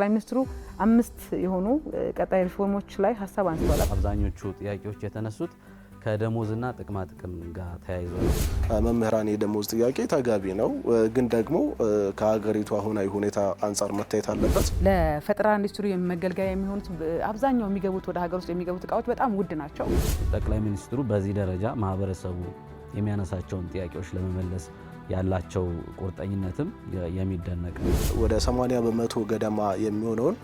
ጠቅላይ ሚኒስትሩ 5 የሆኑ ቀጣይ ሪፎርሞች ላይ ሀሳብ አንስተዋል። አብዛኞቹ ጥያቄዎች የተነሱት ከደሞዝና ጥቅማ ጥቅም ጋር ተያይዞ ነው። መምህራን የደሞዝ ጥያቄ ተገቢ ነው፣ ግን ደግሞ ከሀገሪቱ አሁናዊ ሁኔታ አንጻር መታየት አለበት። ለፈጠራ ኢንዱስትሪ መገልገያ የሚሆኑት አብዛኛው የሚገቡት ወደ ሀገር ውስጥ የሚገቡት እቃዎች በጣም ውድ ናቸው። ጠቅላይ ሚኒስትሩ በዚህ ደረጃ ማህበረሰቡ የሚያነሳቸውን ጥያቄዎች ለመመለስ ያላቸው ቁርጠኝነትም የሚደነቅ ነው። ወደ 80% ገደማ የሚሆነውን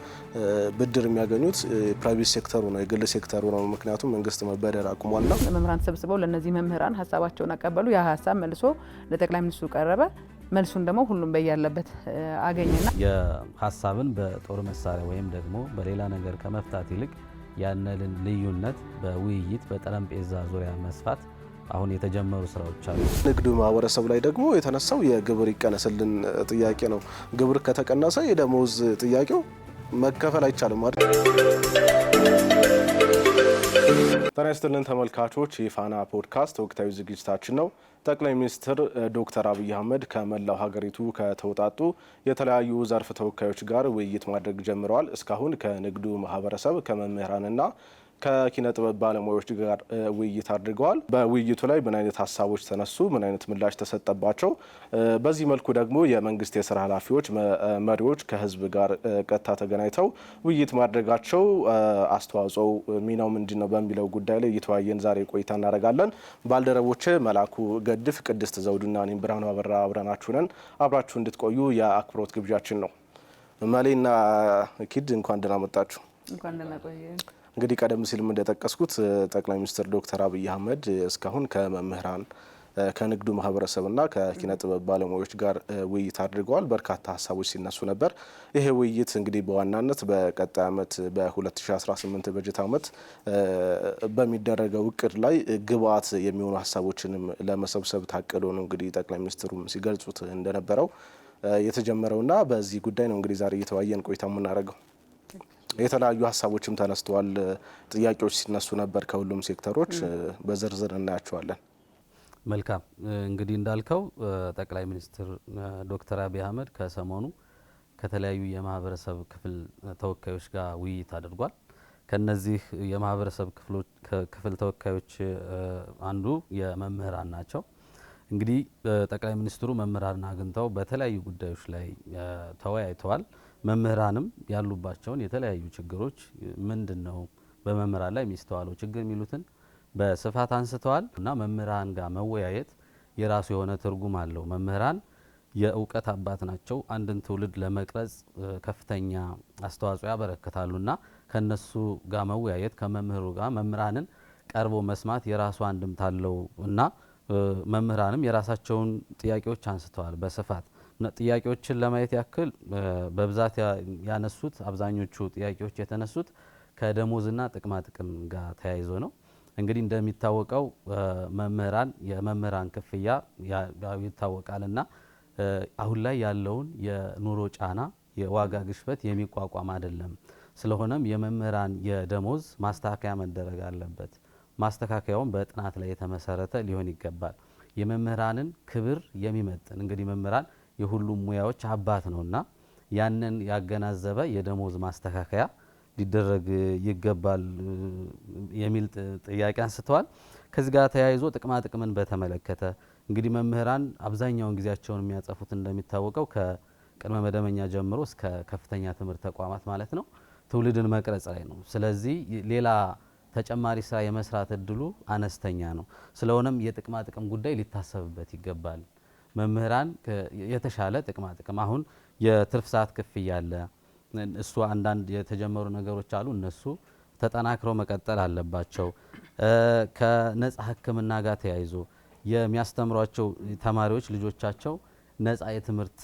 ብድር የሚያገኙት ፕራይቬት ሴክተሩ ነው፣ የግል ሴክተሩ ነው። ምክንያቱም መንግስት መበደር አቁሟል ነው። መምህራን ተሰብስበው ለነዚህ መምህራን ሀሳባቸውን አቀበሉ። ያ ሀሳብ መልሶ ለጠቅላይ ሚኒስትሩ ቀረበ። መልሱን ደግሞ ሁሉም በያለበት አገኘና የሀሳብን በጦር መሳሪያ ወይም ደግሞ በሌላ ነገር ከመፍታት ይልቅ ያንን ልዩነት በውይይት በጠረጴዛ ዙሪያ መስፋት አሁን የተጀመሩ ስራዎች አሉ። ንግዱ ማህበረሰብ ላይ ደግሞ የተነሳው የግብር ይቀነስልን ጥያቄ ነው። ግብር ከተቀነሰ የደሞዝ ጥያቄው መከፈል አይቻልም አይደል? ጤና ይስጥልን ተመልካቾች፣ የፋና ፖድካስት ወቅታዊ ዝግጅታችን ነው። ጠቅላይ ሚኒስትር ዶክተር አብይ አህመድ ከመላው ሀገሪቱ ከተውጣጡ የተለያዩ ዘርፍ ተወካዮች ጋር ውይይት ማድረግ ጀምረዋል። እስካሁን ከንግዱ ማህበረሰብ ከመምህራንና ከኪነ ጥበብ ባለሙያዎች ጋር ውይይት አድርገዋል። በውይይቱ ላይ ምን አይነት ሀሳቦች ተነሱ፣ ምን አይነት ምላሽ ተሰጠባቸው፣ በዚህ መልኩ ደግሞ የመንግስት የስራ ኃላፊዎች፣ መሪዎች ከህዝብ ጋር ቀጥታ ተገናኝተው ውይይት ማድረጋቸው አስተዋጽኦው ሚናው ምንድን ነው በሚለው ጉዳይ ላይ እየተወያየን ዛሬ ቆይታ እናደርጋለን። ባልደረቦች መላኩ ገድፍ፣ ቅድስት ዘውዱና እኔም ብርሃኑ አበራ አብረናችሁ ነን። አብራችሁ እንድትቆዩ የአክብሮት ግብዣችን ነው። መሌና ኪድ እንኳን ደህና መጣችሁ። እንኳን ደህና ቆየ። እንግዲህ ቀደም ሲልም እንደጠቀስኩት ጠቅላይ ሚኒስትር ዶክተር አብይ አህመድ እስካሁን ከመምህራን ከንግዱ ማህበረሰብና ከኪነ ጥበብ ባለሙያዎች ጋር ውይይት አድርገዋል። በርካታ ሀሳቦች ሲነሱ ነበር። ይሄ ውይይት እንግዲህ በዋናነት በቀጣይ ዓመት በ2018 በጀት ዓመት በሚደረገው እቅድ ላይ ግብዓት የሚሆኑ ሀሳቦችንም ለመሰብሰብ ታቅዶ ነው እንግዲህ ጠቅላይ ሚኒስትሩም ሲገልጹት እንደነበረው የተጀመረውና በዚህ ጉዳይ ነው እንግዲህ ዛሬ እየተወያየን ቆይታ የምናደርገው። የተለያዩ ሀሳቦችም ተነስተዋል። ጥያቄዎች ሲነሱ ነበር ከሁሉም ሴክተሮች፣ በዝርዝር እናያቸዋለን። መልካም እንግዲህ እንዳልከው ጠቅላይ ሚኒስትር ዶክተር አብይ አህመድ ከሰሞኑ ከተለያዩ የማህበረሰብ ክፍል ተወካዮች ጋር ውይይት አድርጓል። ከነዚህ የማህበረሰብ ክፍል ተወካዮች አንዱ የመምህራን ናቸው። እንግዲህ ጠቅላይ ሚኒስትሩ መምህራንን አግኝተው በተለያዩ ጉዳዮች ላይ ተወያይተዋል። መምህራንም ያሉባቸውን የተለያዩ ችግሮች ምንድነው በመምህራን ላይ የሚስተዋለው ችግር የሚሉትን በስፋት አንስተዋል እና መምህራን ጋር መወያየት የራሱ የሆነ ትርጉም አለው። መምህራን የእውቀት አባት ናቸው። አንድን ትውልድ ለመቅረጽ ከፍተኛ አስተዋጽኦ ያበረክታሉና ከነሱ ጋር መወያየት ከመምህሩ ጋር መምህራንን ቀርቦ መስማት የራሱ አንድምታ አለው እና መምህራንም የራሳቸውን ጥያቄዎች አንስተዋል በስፋት። ጥያቄዎችን ለማየት ያክል በብዛት ያነሱት አብዛኞቹ ጥያቄዎች የተነሱት ከደሞዝና ጥቅማ ጥቅም ጋር ተያይዞ ነው። እንግዲህ እንደሚታወቀው መምህራን የመምህራን ክፍያ ይታወቃልና አሁን ላይ ያለውን የኑሮ ጫና የዋጋ ግሽበት የሚቋቋም አይደለም። ስለሆነም የመምህራን የደሞዝ ማስተካከያ መደረግ አለበት። ማስተካከያውን በጥናት ላይ የተመሰረተ ሊሆን ይገባል። የመምህራንን ክብር የሚመጥን እንግዲህ መምህራን የሁሉም ሙያዎች አባት ነውና ያንን ያገናዘበ የደሞዝ ማስተካከያ ሊደረግ ይገባል የሚል ጥያቄ አንስተዋል። ከዚህ ጋር ተያይዞ ጥቅማ ጥቅምን በተመለከተ እንግዲህ መምህራን አብዛኛውን ጊዜያቸውን የሚያጠፉት እንደሚታወቀው ከቅድመ መደበኛ ጀምሮ እስከ ከፍተኛ ትምህርት ተቋማት ማለት ነው ትውልድን መቅረጽ ላይ ነው። ስለዚህ ሌላ ተጨማሪ ስራ የመስራት እድሉ አነስተኛ ነው። ስለሆነም የጥቅማ ጥቅም ጉዳይ ሊታሰብበት ይገባል። መምህራን የተሻለ ጥቅማ ጥቅም አሁን የትርፍ ሰዓት ክፍያ አለ። እሱ አንዳንድ የተጀመሩ ነገሮች አሉ። እነሱ ተጠናክረው መቀጠል አለባቸው። ከነጻ ሕክምና ጋር ተያይዞ የሚያስተምሯቸው ተማሪዎች ልጆቻቸው ነጻ የትምህርት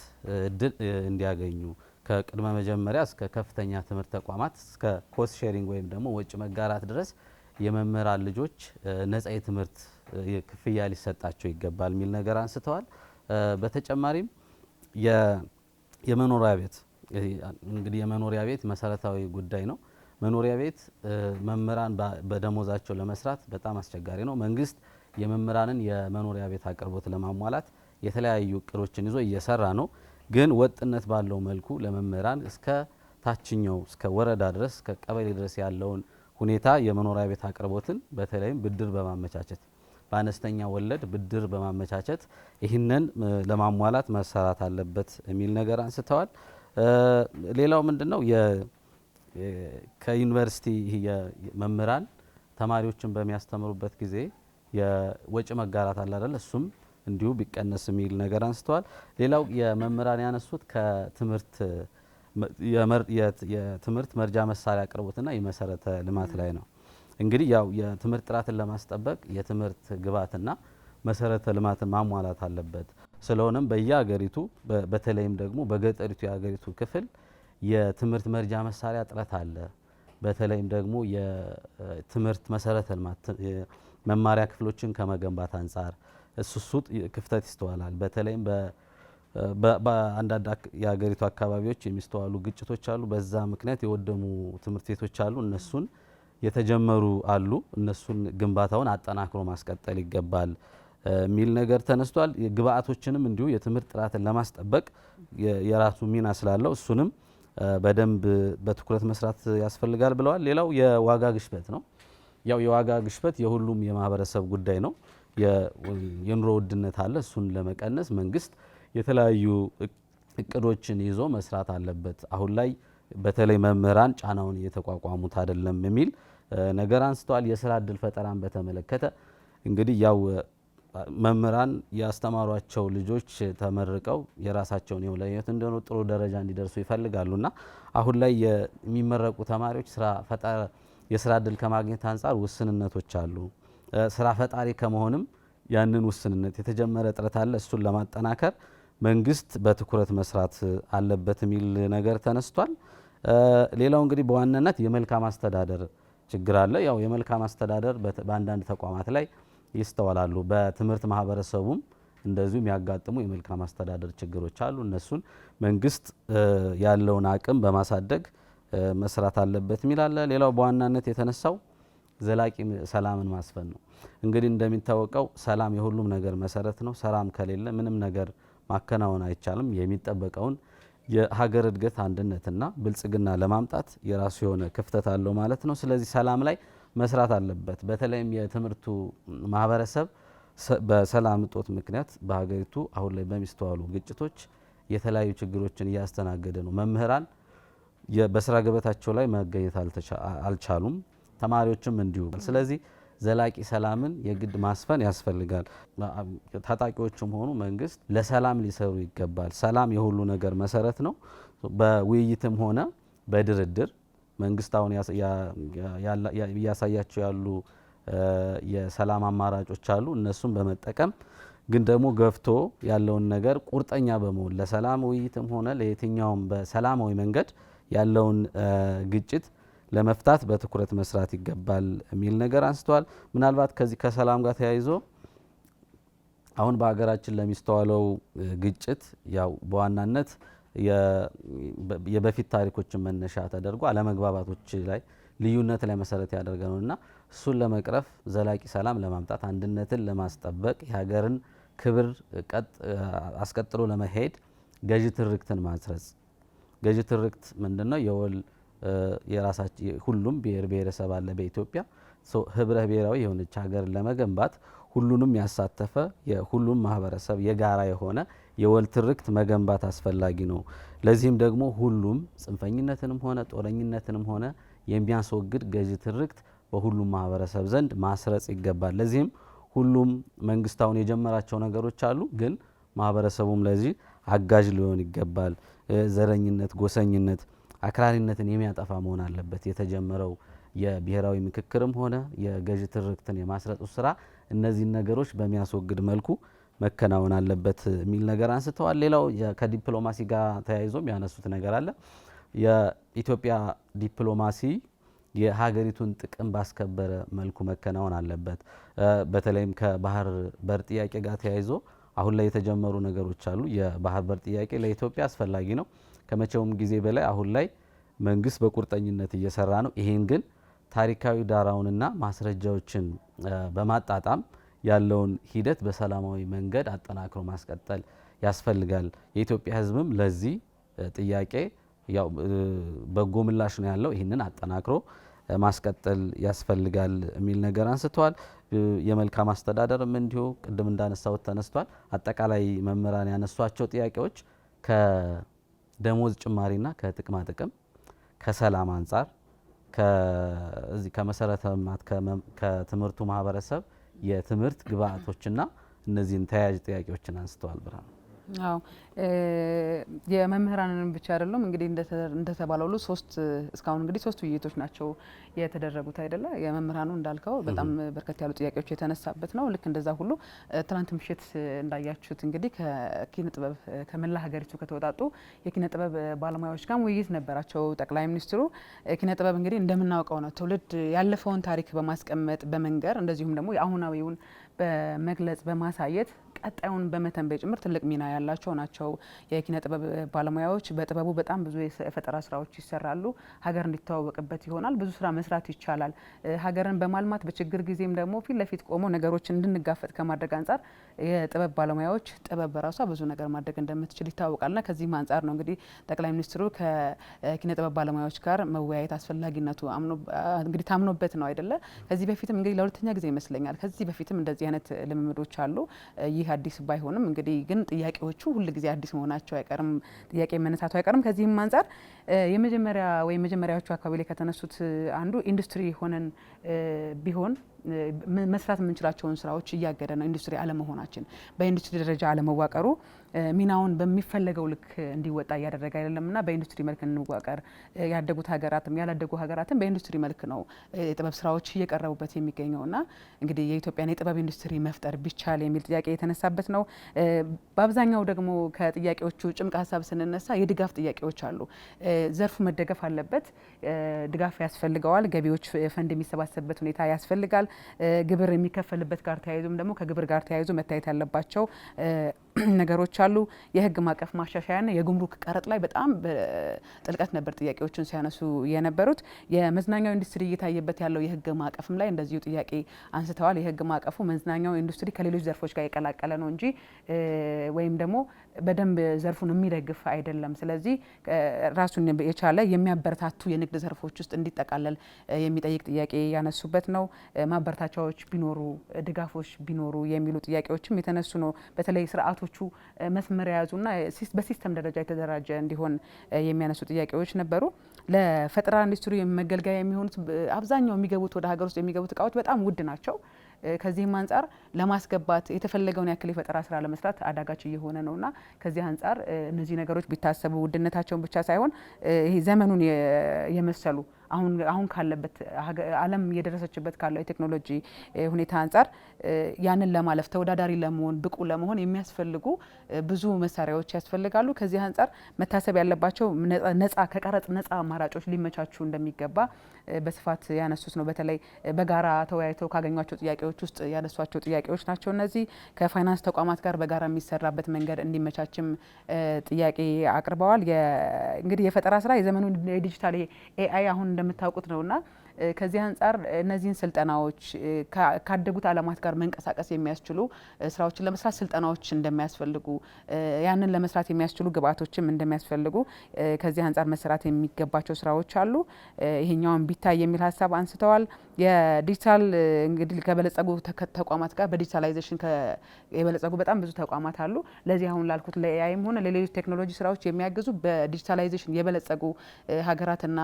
እድል እንዲያገኙ ከቅድመ መጀመሪያ እስከ ከፍተኛ ትምህርት ተቋማት እስከ ኮስት ሼሪንግ ወይም ደግሞ ወጪ መጋራት ድረስ የመምህራን ልጆች ነጻ የትምህርት ክፍያ ሊሰጣቸው ይገባል የሚል ነገር አንስተዋል። በተጨማሪም የመኖሪያ ቤት እንግዲህ የመኖሪያ ቤት መሰረታዊ ጉዳይ ነው። መኖሪያ ቤት መምህራን በደሞዛቸው ለመስራት በጣም አስቸጋሪ ነው። መንግስት የመምህራንን የመኖሪያ ቤት አቅርቦት ለማሟላት የተለያዩ እቅዶችን ይዞ እየሰራ ነው። ግን ወጥነት ባለው መልኩ ለመምህራን እስከ ታችኛው እስከ ወረዳ ድረስ እስከ ቀበሌ ድረስ ያለውን ሁኔታ የመኖሪያ ቤት አቅርቦትን በተለይም ብድር በማመቻቸት በአነስተኛ ወለድ ብድር በማመቻቸት ይህንን ለማሟላት መሰራት አለበት የሚል ነገር አንስተዋል። ሌላው ምንድነው ከዩኒቨርሲቲ መምህራን ተማሪዎችን በሚያስተምሩበት ጊዜ የወጪ መጋራት አለ አይደል? እሱም እንዲሁ ቢቀነስ የሚል ነገር አንስተዋል። ሌላው የመምህራን ያነሱት የትምህርት መርጃ መሳሪያ አቅርቦትና የመሰረተ ልማት ላይ ነው። እንግዲህ ያው የትምህርት ጥራትን ለማስጠበቅ የትምህርት ግብዓትና መሰረተ ልማትን ማሟላት አለበት። ስለሆነም በየሀገሪቱ በተለይም ደግሞ በገጠሪቱ የሀገሪቱ ክፍል የትምህርት መርጃ መሳሪያ እጥረት አለ። በተለይም ደግሞ የትምህርት መሰረተ ልማት መማሪያ ክፍሎችን ከመገንባት አንጻር እሱ ክፍተት ይስተዋላል። በተለይም በአንዳንድ የሀገሪቱ አካባቢዎች የሚስተዋሉ ግጭቶች አሉ። በዛ ምክንያት የወደሙ ትምህርት ቤቶች አሉ። እነሱን የተጀመሩ አሉ። እነሱን ግንባታውን አጠናክሮ ማስቀጠል ይገባል የሚል ነገር ተነስቷል። ግብአቶችንም እንዲሁ የትምህርት ጥራትን ለማስጠበቅ የራሱ ሚና ስላለው እሱንም በደንብ በትኩረት መስራት ያስፈልጋል ብለዋል። ሌላው የዋጋ ግሽበት ነው። ያው የዋጋ ግሽበት የሁሉም የማህበረሰብ ጉዳይ ነው። የኑሮ ውድነት አለ። እሱን ለመቀነስ መንግስት የተለያዩ እቅዶችን ይዞ መስራት አለበት። አሁን ላይ በተለይ መምህራን ጫናውን እየተቋቋሙት አይደለም የሚል ነገር አንስተዋል። የስራ እድል ፈጠራን በተመለከተ እንግዲህ ያው መምህራን ያስተማሯቸው ልጆች ተመርቀው የራሳቸውን የወላይነት እንደሆነ ጥሩ ደረጃ እንዲደርሱ ይፈልጋሉና አሁን ላይ የሚመረቁ ተማሪዎች የስራ እድል ከማግኘት አንጻር ውስንነቶች አሉ። ስራ ፈጣሪ ከመሆንም ያንን ውስንነት የተጀመረ ጥረት አለ። እሱን ለማጠናከር መንግስት በትኩረት መስራት አለበት የሚል ነገር ተነስቷል። ሌላው እንግዲህ በዋናነት የመልካም አስተዳደር ችግር አለ። ያው የመልካም አስተዳደር በአንዳንድ ተቋማት ላይ ይስተዋላሉ። በትምህርት ማህበረሰቡም እንደዚሁ የሚያጋጥሙ የመልካም አስተዳደር ችግሮች አሉ። እነሱን መንግስት ያለውን አቅም በማሳደግ መስራት አለበት የሚል አለ። ሌላው በዋናነት የተነሳው ዘላቂ ሰላምን ማስፈን ነው። እንግዲህ እንደሚታወቀው ሰላም የሁሉም ነገር መሰረት ነው። ሰላም ከሌለ ምንም ነገር ማከናወን አይቻልም። የሚጠበቀውን የሀገር እድገት አንድነትና ብልጽግና ለማምጣት የራሱ የሆነ ክፍተት አለው ማለት ነው። ስለዚህ ሰላም ላይ መስራት አለበት። በተለይም የትምህርቱ ማህበረሰብ በሰላም እጦት ምክንያት በሀገሪቱ አሁን ላይ በሚስተዋሉ ግጭቶች የተለያዩ ችግሮችን እያስተናገደ ነው። መምህራን በስራ ገበታቸው ላይ መገኘት አልቻሉም። ተማሪዎችም እንዲሁ። ስለዚህ ዘላቂ ሰላምን የግድ ማስፈን ያስፈልጋል። ታጣቂዎችም ሆኑ መንግስት ለሰላም ሊሰሩ ይገባል። ሰላም የሁሉ ነገር መሰረት ነው። በውይይትም ሆነ በድርድር መንግስት አሁን እያሳያቸው ያሉ የሰላም አማራጮች አሉ። እነሱን በመጠቀም ግን ደግሞ ገፍቶ ያለውን ነገር ቁርጠኛ በመሆን ለሰላም ውይይትም ሆነ ለየትኛውም በሰላማዊ መንገድ ያለውን ግጭት ለመፍታት በትኩረት መስራት ይገባል የሚል ነገር አንስተዋል። ምናልባት ከዚህ ከሰላም ጋር ተያይዞ አሁን በሀገራችን ለሚስተዋለው ግጭት ያው በዋናነት የበፊት ታሪኮችን መነሻ ተደርጎ አለመግባባቶች ላይ ልዩነት ላይ መሰረት ያደረገ ነውና እሱን ለመቅረፍ ዘላቂ ሰላም ለማምጣት አንድነትን ለማስጠበቅ የሀገርን ክብር አስቀጥሎ ለመሄድ ገዢ ትርክትን ማስረጽ። ገዢ ትርክት ምንድነው? የወል የራሳችን ሁሉም ብሔር ብሔረሰብ አለ በኢትዮጵያ ህብረ ብሔራዊ የሆነች ሀገርን ለመገንባት ሁሉንም ያሳተፈ የሁሉም ማህበረሰብ የጋራ የሆነ የወል ትርክት መገንባት አስፈላጊ ነው። ለዚህም ደግሞ ሁሉም ጽንፈኝነትንም ሆነ ጦረኝነትንም ሆነ የሚያስወግድ ገዢ ትርክት በሁሉም ማህበረሰብ ዘንድ ማስረጽ ይገባል። ለዚህም ሁሉም መንግስታውን የጀመራቸው ነገሮች አሉ፣ ግን ማህበረሰቡም ለዚህ አጋዥ ሊሆን ይገባል። ዘረኝነት፣ ጎሰኝነት፣ አክራሪነትን የሚያጠፋ መሆን አለበት። የተጀመረው የብሔራዊ ምክክርም ሆነ የገዢ ትርክትን የማስረጹ ስራ እነዚህን ነገሮች በሚያስወግድ መልኩ መከናወን አለበት የሚል ነገር አንስተዋል። ሌላው ከዲፕሎማሲ ጋር ተያይዞም ያነሱት ነገር አለ። የኢትዮጵያ ዲፕሎማሲ የሀገሪቱን ጥቅም ባስከበረ መልኩ መከናወን አለበት። በተለይም ከባህር በር ጥያቄ ጋር ተያይዞ አሁን ላይ የተጀመሩ ነገሮች አሉ። የባህር በር ጥያቄ ለኢትዮጵያ አስፈላጊ ነው። ከመቼውም ጊዜ በላይ አሁን ላይ መንግስት በቁርጠኝነት እየሰራ ነው። ይሄን ግን ታሪካዊ ዳራውንና ማስረጃዎችን በማጣጣም ያለውን ሂደት በሰላማዊ መንገድ አጠናክሮ ማስቀጠል ያስፈልጋል። የኢትዮጵያ ሕዝብም ለዚህ ጥያቄ ያው በጎ ምላሽ ነው ያለው። ይህንን አጠናክሮ ማስቀጠል ያስፈልጋል የሚል ነገር አንስተዋል። የመልካም አስተዳደርም እንዲሁ ቅድም እንዳነሳው ተነስቷል። አጠቃላይ መምህራን ያነሷቸው ጥያቄዎች ከደሞዝ ጭማሪና ከጥቅማ ጥቅም፣ ከሰላም አንጻር፣ ከመሰረተ ልማት፣ ከትምህርቱ ማህበረሰብ የትምህርት ግብዓቶችና እነዚህን ተያያዥ ጥያቄዎችን አንስተዋል። ብርሃኑ አዎ የመምህራንን ብቻ አይደለም እንግዲህ እንደተባለው ሁሉ እስካሁን እንግዲህ 3 ውይይቶች ናቸው የተደረጉት አይደለ? የመምህራኑ እንዳልከው በጣም በርከት ያሉ ጥያቄዎች የተነሳበት ነው። ልክ እንደዛ ሁሉ ትናንት ምሽት እንዳያችሁት እንግዲህ ከኪነ ጥበብ ከመላ ሀገሪቱ ከተወጣጡ የኪነ ጥበብ ባለሙያዎች ጋር ውይይት ነበራቸው ጠቅላይ ሚኒስትሩ። ኪነ ጥበብ እንግዲህ እንደምናውቀው ነው ትውልድ ያለፈውን ታሪክ በማስቀመጥ በመንገር እንደዚሁም ደግሞ የአሁናዊውን በመግለጽ በማሳየት ቀጣዩን በመተንበይ ጭምር ትልቅ ሚና ያላቸው ናቸው። የኪነ ጥበብ ባለሙያዎች በጥበቡ በጣም ብዙ የፈጠራ ስራዎች ይሰራሉ። ሀገር እንዲተዋወቅበት ይሆናል። ብዙ ስራ መስራት ይቻላል። ሀገርን በማልማት በችግር ጊዜም ደግሞ ፊት ለፊት ቆሞ ነገሮችን እንድንጋፈጥ ከማድረግ አንጻር የጥበብ ባለሙያዎች ጥበብ በራሷ ብዙ ነገር ማድረግ እንደምትችል ይታወቃልና ከዚህም አንጻር ነው እንግዲህ ጠቅላይ ሚኒስትሩ ከኪነ ጥበብ ባለሙያዎች ጋር መወያየት አስፈላጊነቱ እንግዲህ ታምኖበት ነው አይደለ? ከዚህ በፊትም እንግዲህ ለሁለተኛ ጊዜ ይመስለኛል ከዚህ በፊትም እንደዚህ አይነት ልምምዶች አሉ። ይህ አዲስ ባይሆንም እንግዲህ ግን ጥያቄዎቹ ሁሉ ጊዜ አዲስ መሆናቸው አይቀርም፣ ጥያቄ መነሳቱ አይቀርም። ከዚህም አንጻር የመጀመሪያዎቹ አካባቢ ላይ ከተነሱት አንዱ ኢንዱስትሪ ሆነን ቢሆን መስራት የምንችላቸውን ስራዎች እያገደ ነው። ኢንዱስትሪ አለመሆናችን በኢንዱስትሪ ደረጃ አለመዋቀሩ ሚናውን በሚፈለገው ልክ እንዲወጣ እያደረገ አይደለምና በኢንዱስትሪ መልክ እንዋቀር። ያደጉት ሀገራትም ያላደጉ ሀገራትም በኢንዱስትሪ መልክ ነው የጥበብ ስራዎች እየቀረቡበት የሚገኘውና እንግዲህ የኢትዮጵያን የጥበብ ኢንዱስትሪ መፍጠር ቢቻል የሚል ጥያቄ የተነሳበት ነው። በአብዛኛው ደግሞ ከጥያቄዎቹ ጭምቅ ሀሳብ ስንነሳ የድጋፍ ጥያቄዎች አሉ። ዘርፉ መደገፍ አለበት፣ ድጋፍ ያስፈልገዋል፣ ገቢዎች ፈንድ የሚሰባሰብበት ሁኔታ ያስፈልጋል። ግብር የሚከፈልበት ጋር ተያይዞም ደግሞ ከግብር ጋር ተያይዞ መታየት ያለባቸው ነገሮች አሉ። የህግ ማዕቀፍ ማሻሻያና የጉምሩክ ቀረጥ ላይ በጣም በጥልቀት ነበር ጥያቄዎችን ሲያነሱ የነበሩት። የመዝናኛው ኢንዱስትሪ እየታየበት ያለው የህግ ማዕቀፍም ላይ እንደዚሁ ጥያቄ አንስተዋል። የህግ ማዕቀፉ መዝናኛው ኢንዱስትሪ ከሌሎች ዘርፎች ጋር የቀላቀለ ነው እንጂ ወይም ደግሞ በደንብ ዘርፉን የሚደግፍ አይደለም። ስለዚህ ራሱን የቻለ የሚያበረታቱ የንግድ ዘርፎች ውስጥ እንዲጠቃለል የሚጠይቅ ጥያቄ ያነሱበት ነው። ማበረታቻዎች ቢኖሩ፣ ድጋፎች ቢኖሩ የሚሉ ጥያቄዎችም የተነሱ ነው። በተለይ ስርዓቶቹ መስመር የያዙና በሲስተም ደረጃ የተደራጀ እንዲሆን የሚያነሱ ጥያቄዎች ነበሩ። ለፈጠራ ኢንዱስትሪ መገልገያ የሚሆኑት አብዛኛው የሚገቡት ወደ ሀገር ውስጥ የሚገቡት እቃዎች በጣም ውድ ናቸው። ከዚህም አንጻር ለማስገባት የተፈለገውን ያክል የፈጠራ ስራ ለመስራት አዳጋች እየሆነ ነውና ከዚህ አንጻር እነዚህ ነገሮች ቢታሰቡ ውድነታቸውን ብቻ ሳይሆን ይሄ ዘመኑን የመሰሉ አሁን ካለበት ዓለም እየደረሰችበት ካለው የቴክኖሎጂ ሁኔታ አንጻር ያንን ለማለፍ ተወዳዳሪ ለመሆን ብቁ ለመሆን የሚያስፈልጉ ብዙ መሳሪያዎች ያስፈልጋሉ። ከዚህ አንጻር መታሰብ ያለባቸው ከቀረጥ ነጻ አማራጮች ሊመቻቹ እንደሚገባ በስፋት ያነሱት ነው። በተለይ በጋራ ተወያይተው ካገኟቸው ጥያቄዎች ውስጥ ያነሷቸው ጥያቄዎች ናቸው እነዚህ። ከፋይናንስ ተቋማት ጋር በጋራ የሚሰራበት መንገድ እንዲመቻችም ጥያቄ አቅርበዋል። እንግዲህ የፈጠራ ስራ የዘመኑ የዲጂታል ኤአይ አሁን እንደምታውቁት ነውና ከዚህ አንጻር እነዚህን ስልጠናዎች ካደጉት ዓለማት ጋር መንቀሳቀስ የሚያስችሉ ስራዎችን ለመስራት ስልጠናዎች እንደሚያስፈልጉ ያንን ለመስራት የሚያስችሉ ግብዓቶችም እንደሚያስፈልጉ ከዚህ አንጻር መሰራት የሚገባቸው ስራዎች አሉ። ይሄኛውን ቢታይ የሚል ሀሳብ አንስተዋል። የዲጂታል እንግዲህ ከበለጸጉ ተቋማት ጋር በዲጂታላይዜሽን የበለጸጉ በጣም ብዙ ተቋማት አሉ። ለዚህ አሁን ላልኩት ለኤአይም ሆነ ለሌሎች ቴክኖሎጂ ስራዎች የሚያግዙ በዲጂታላይዜሽን የበለጸጉ ሀገራትና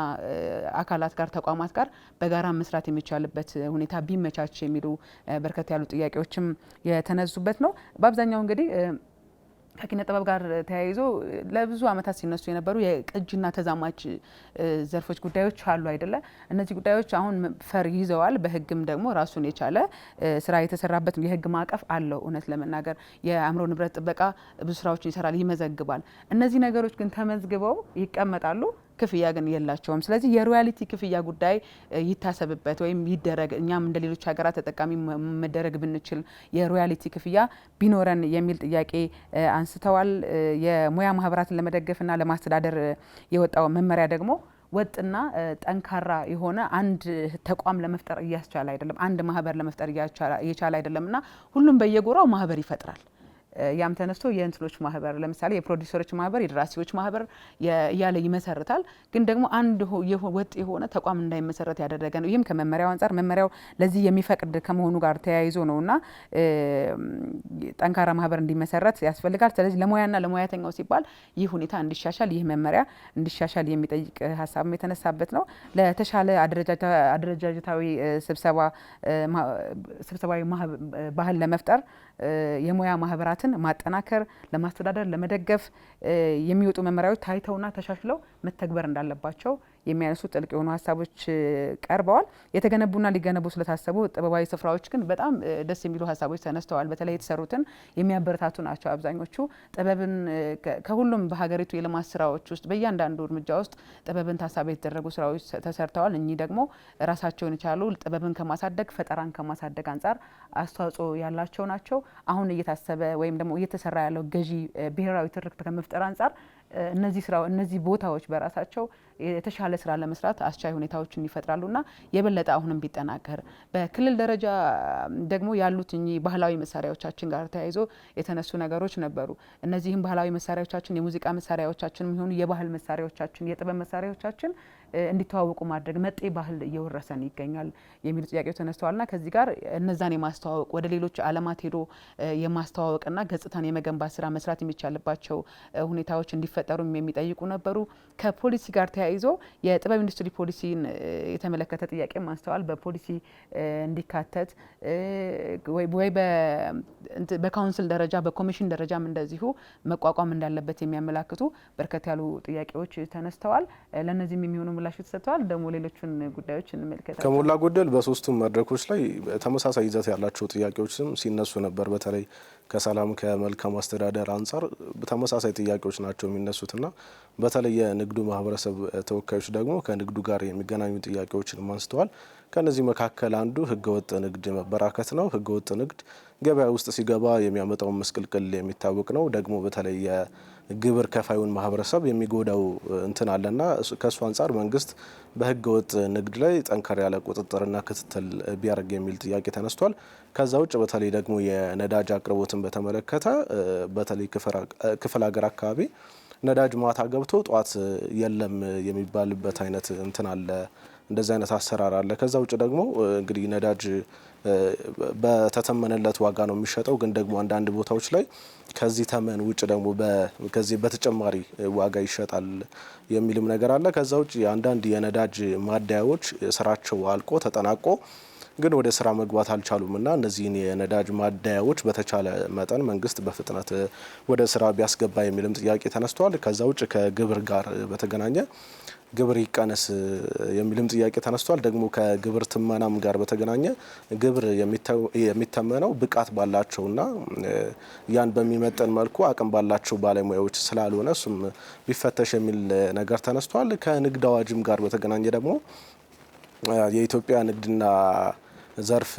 አካላት ጋር ተቋማት ጋር በጋራ መስራት የሚቻልበት ሁኔታ ቢመቻች የሚሉ በርከት ያሉ ጥያቄዎችም የተነሱበት ነው። በአብዛኛው እንግዲህ ከኪነ ጥበብ ጋር ተያይዞ ለብዙ ዓመታት ሲነሱ የነበሩ የቅጂና ተዛማች ዘርፎች ጉዳዮች አሉ አይደለ? እነዚህ ጉዳዮች አሁን ፈር ይዘዋል። በህግም ደግሞ ራሱን የቻለ ስራ የተሰራበት የህግ ማዕቀፍ አለው። እውነት ለመናገር የአእምሮ ንብረት ጥበቃ ብዙ ስራዎችን ይሰራል፣ ይመዘግባል። እነዚህ ነገሮች ግን ተመዝግበው ይቀመጣሉ፣ ክፍያ ግን የላቸውም። ስለዚህ የሮያሊቲ ክፍያ ጉዳይ ይታሰብበት ወይም ይደረግ። እኛም እንደ ሌሎች ሀገራት ተጠቃሚ መደረግ ብንችል የሮያሊቲ ክፍያ ቢኖረን የሚል ጥያቄ አንስተዋል። የሙያ ማህበራትን ለመደገፍና ለማስተዳደር የወጣው መመሪያ ደግሞ ወጥና ጠንካራ የሆነ አንድ ተቋም ለመፍጠር እያስቻለ አይደለም፣ አንድ ማህበር ለመፍጠር እየቻለ አይደለም እና ሁሉም በየጎራው ማህበር ይፈጥራል። ያም ተነስቶ የእንትኖች ማህበር ለምሳሌ የፕሮዲውሰሮች ማህበር፣ የደራሲዎች ማህበር ያለ ይመሰርታል። ግን ደግሞ አንድ ወጥ የሆነ ተቋም እንዳይመሰረት ያደረገ ነው። ይህም ከመመሪያው አንጻር መመሪያው ለዚህ የሚፈቅድ ከመሆኑ ጋር ተያይዞ ነውና ጠንካራ ማህበር እንዲመሰረት ያስፈልጋል። ስለዚህ ለሙያና ለሙያተኛው ሲባል ይህ ሁኔታ እንዲሻሻል፣ ይህ መመሪያ እንዲሻሻል የሚጠይቅ ሀሳብም የተነሳበት ነው። ለተሻለ አደረጃጀታዊ ስብሰባዊ ባህል ለመፍጠር የሙያ ማህበራትን ማጠናከር፣ ለማስተዳደር፣ ለመደገፍ የሚወጡ መመሪያዎች ታይተውና ተሻሽለው መተግበር እንዳለባቸው የሚያነሱ ጥልቅ የሆኑ ሀሳቦች ቀርበዋል። የተገነቡና ሊገነቡ ስለታሰቡ ጥበባዊ ስፍራዎች ግን በጣም ደስ የሚሉ ሀሳቦች ተነስተዋል። በተለይ የተሰሩትን የሚያበረታቱ ናቸው አብዛኞቹ። ጥበብን ከሁሉም በሀገሪቱ የልማት ስራዎች ውስጥ በእያንዳንዱ እርምጃ ውስጥ ጥበብን ታሳቢ የተደረጉ ስራዎች ተሰርተዋል። እኚህ ደግሞ ራሳቸውን የቻሉ ጥበብን ከማሳደግ ፈጠራን ከማሳደግ አንጻር አስተዋጽኦ ያላቸው ናቸው። አሁን እየታሰበ ወይም ደግሞ እየተሰራ ያለው ገዢ ብሔራዊ ትርክት ከመፍጠር አንጻር እነዚህ ቦታዎች በራሳቸው የተሻለ ስራ ለመስራት አስቻይ ሁኔታዎችን ይፈጥራሉና የበለጠ አሁንም ቢጠናከር በክልል ደረጃ ደግሞ ያሉት እኚህ ባህላዊ መሳሪያዎቻችን ጋር ተያይዞ የተነሱ ነገሮች ነበሩ። እነዚህም ባህላዊ መሳሪያዎቻችን የሙዚቃ መሳሪያዎቻችን የሚሆኑ የባህል መሳሪያዎቻችን የጥበብ መሳሪያዎቻችን እንዲተዋወቁ ማድረግ መጤ ባህል እየወረሰን ይገኛል የሚሉ ጥያቄዎች ተነስተዋልና ከዚህ ጋር እነዛን የማስተዋወቅ ወደ ሌሎች ዓለማት ሄዶ የማስተዋወቅና ገጽታን የመገንባት ስራ መስራት የሚቻልባቸው ሁኔታዎች እንዲፈጠሩ የሚጠይቁ ነበሩ። ከፖሊሲ ጋር ተያይዞ የጥበብ ኢንዱስትሪ ፖሊሲን የተመለከተ ጥያቄም አንስተዋል። በፖሊሲ እንዲካተት ወይ በካውንስል ደረጃ በኮሚሽን ደረጃም እንደዚሁ መቋቋም እንዳለበት የሚያመላክቱ በርከት ያሉ ጥያቄዎች ተነስተዋል። ለነዚህም የሚሆኑ ምላሽ ተሰጥተዋል። ደግሞ ሌሎችን ጉዳዮች እንመልከታለን። ከሞላ ጎደል በሶስቱም መድረኮች ላይ ተመሳሳይ ይዘት ያላቸው ጥያቄዎችም ሲነሱ ነበር። በተለይ ከሰላም ከመልካም አስተዳደር አንጻር ተመሳሳይ ጥያቄዎች ናቸው የሚነሱትና በተለይ የንግዱ ማህበረሰብ ተወካዮች ደግሞ ከንግዱ ጋር የሚገናኙ ጥያቄዎችን አንስተዋል። ከነዚህ መካከል አንዱ ህገወጥ ንግድ መበራከት ነው። ህገወጥ ንግድ ገበያ ውስጥ ሲገባ የሚያመጣው መስቅልቅል የሚታወቅ ነው። ደግሞ በተለይ የግብር ከፋዩን ማህበረሰብ የሚጎዳው እንትን አለና ከሱ አንጻር መንግስት በህገወጥ ንግድ ላይ ጠንከር ያለ ቁጥጥርና ክትትል ቢያደርግ የሚል ጥያቄ ተነስቷል። ከዛ ውጭ በተለይ ደግሞ የነዳጅ አቅርቦትን በተመለከተ በተለይ ክፍለ ሀገር አካባቢ ነዳጅ ማታ ገብቶ ጧት የለም የሚባልበት አይነት እንትን አለ። እንደዚህ አይነት አሰራር አለ። ከዛ ውጭ ደግሞ እንግዲህ ነዳጅ በተተመነለት ዋጋ ነው የሚሸጠው። ግን ደግሞ አንዳንድ ቦታዎች ላይ ከዚህ ተመን ውጭ ደግሞ ከዚህ በተጨማሪ ዋጋ ይሸጣል የሚልም ነገር አለ። ከዛ ውጭ አንዳንድ የነዳጅ ማደያዎች ስራቸው አልቆ ተጠናቆ ግን ወደ ስራ መግባት አልቻሉም እና እነዚህን የነዳጅ ማደያዎች በተቻለ መጠን መንግስት በፍጥነት ወደ ስራ ቢያስገባ የሚልም ጥያቄ ተነስቷል። ከዛ ውጭ ከግብር ጋር በተገናኘ ግብር ይቀነስ የሚልም ጥያቄ ተነስቷል። ደግሞ ከግብር ትመናም ጋር በተገናኘ ግብር የሚተመነው ብቃት ባላቸውና ያን በሚመጠን መልኩ አቅም ባላቸው ባለሙያዎች ስላልሆነ እሱም ቢፈተሽ የሚል ነገር ተነስቷል። ከንግድ አዋጅም ጋር በተገናኘ ደግሞ የኢትዮጵያ ንግድና ዘርፍ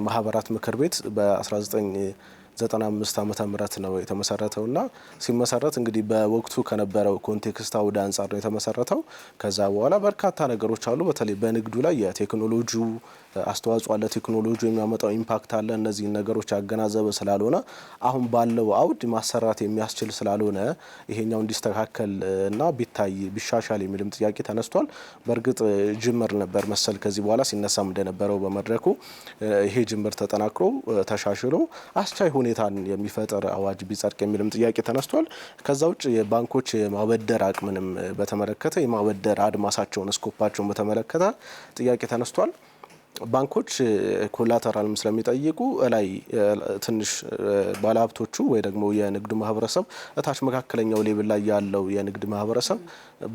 ማህበራት ምክር ቤት በ1995 ዓመተ ምህረት ነው የተመሰረተውና ሲመሰረት እንግዲህ በወቅቱ ከነበረው ኮንቴክስት አውድ አንጻር ነው የተመሰረተው። ከዛ በኋላ በርካታ ነገሮች አሉ። በተለይ በንግዱ ላይ የቴክኖሎጂው አስተዋጽኦ አለ፣ ቴክኖሎጂ የሚያመጣው ኢምፓክት አለ። እነዚህ ነገሮች ያገናዘበ ስላልሆነ አሁን ባለው አውድ ማሰራት የሚያስችል ስላልሆነ ይሄኛው እንዲስተካከል እና ቢታይ ቢሻሻል የሚልም ጥያቄ ተነስቷል። በእርግጥ ጅምር ነበር መሰል ከዚህ በኋላ ሲነሳም እንደነበረው በመድረኩ ይሄ ጅምር ተጠናክሮ ተሻሽሎ አስቻይ ሁኔታን የሚፈጥር አዋጅ ቢጸድቅ የሚልም ጥያቄ ተነስቷል። ከዛ ውጭ የባንኮች የማበደር አቅምንም በተመለከተ የማበደር አድማሳቸውን ስኮፓቸውን በተመለከተ ጥያቄ ተነስቷል። ባንኮች ኮላተራልም ስለሚጠይቁ ላይ ትንሽ ባለሀብቶቹ ወይ ደግሞ የንግዱ ማህበረሰብ እታች መካከለኛው ሌብል ላይ ያለው የንግድ ማህበረሰብ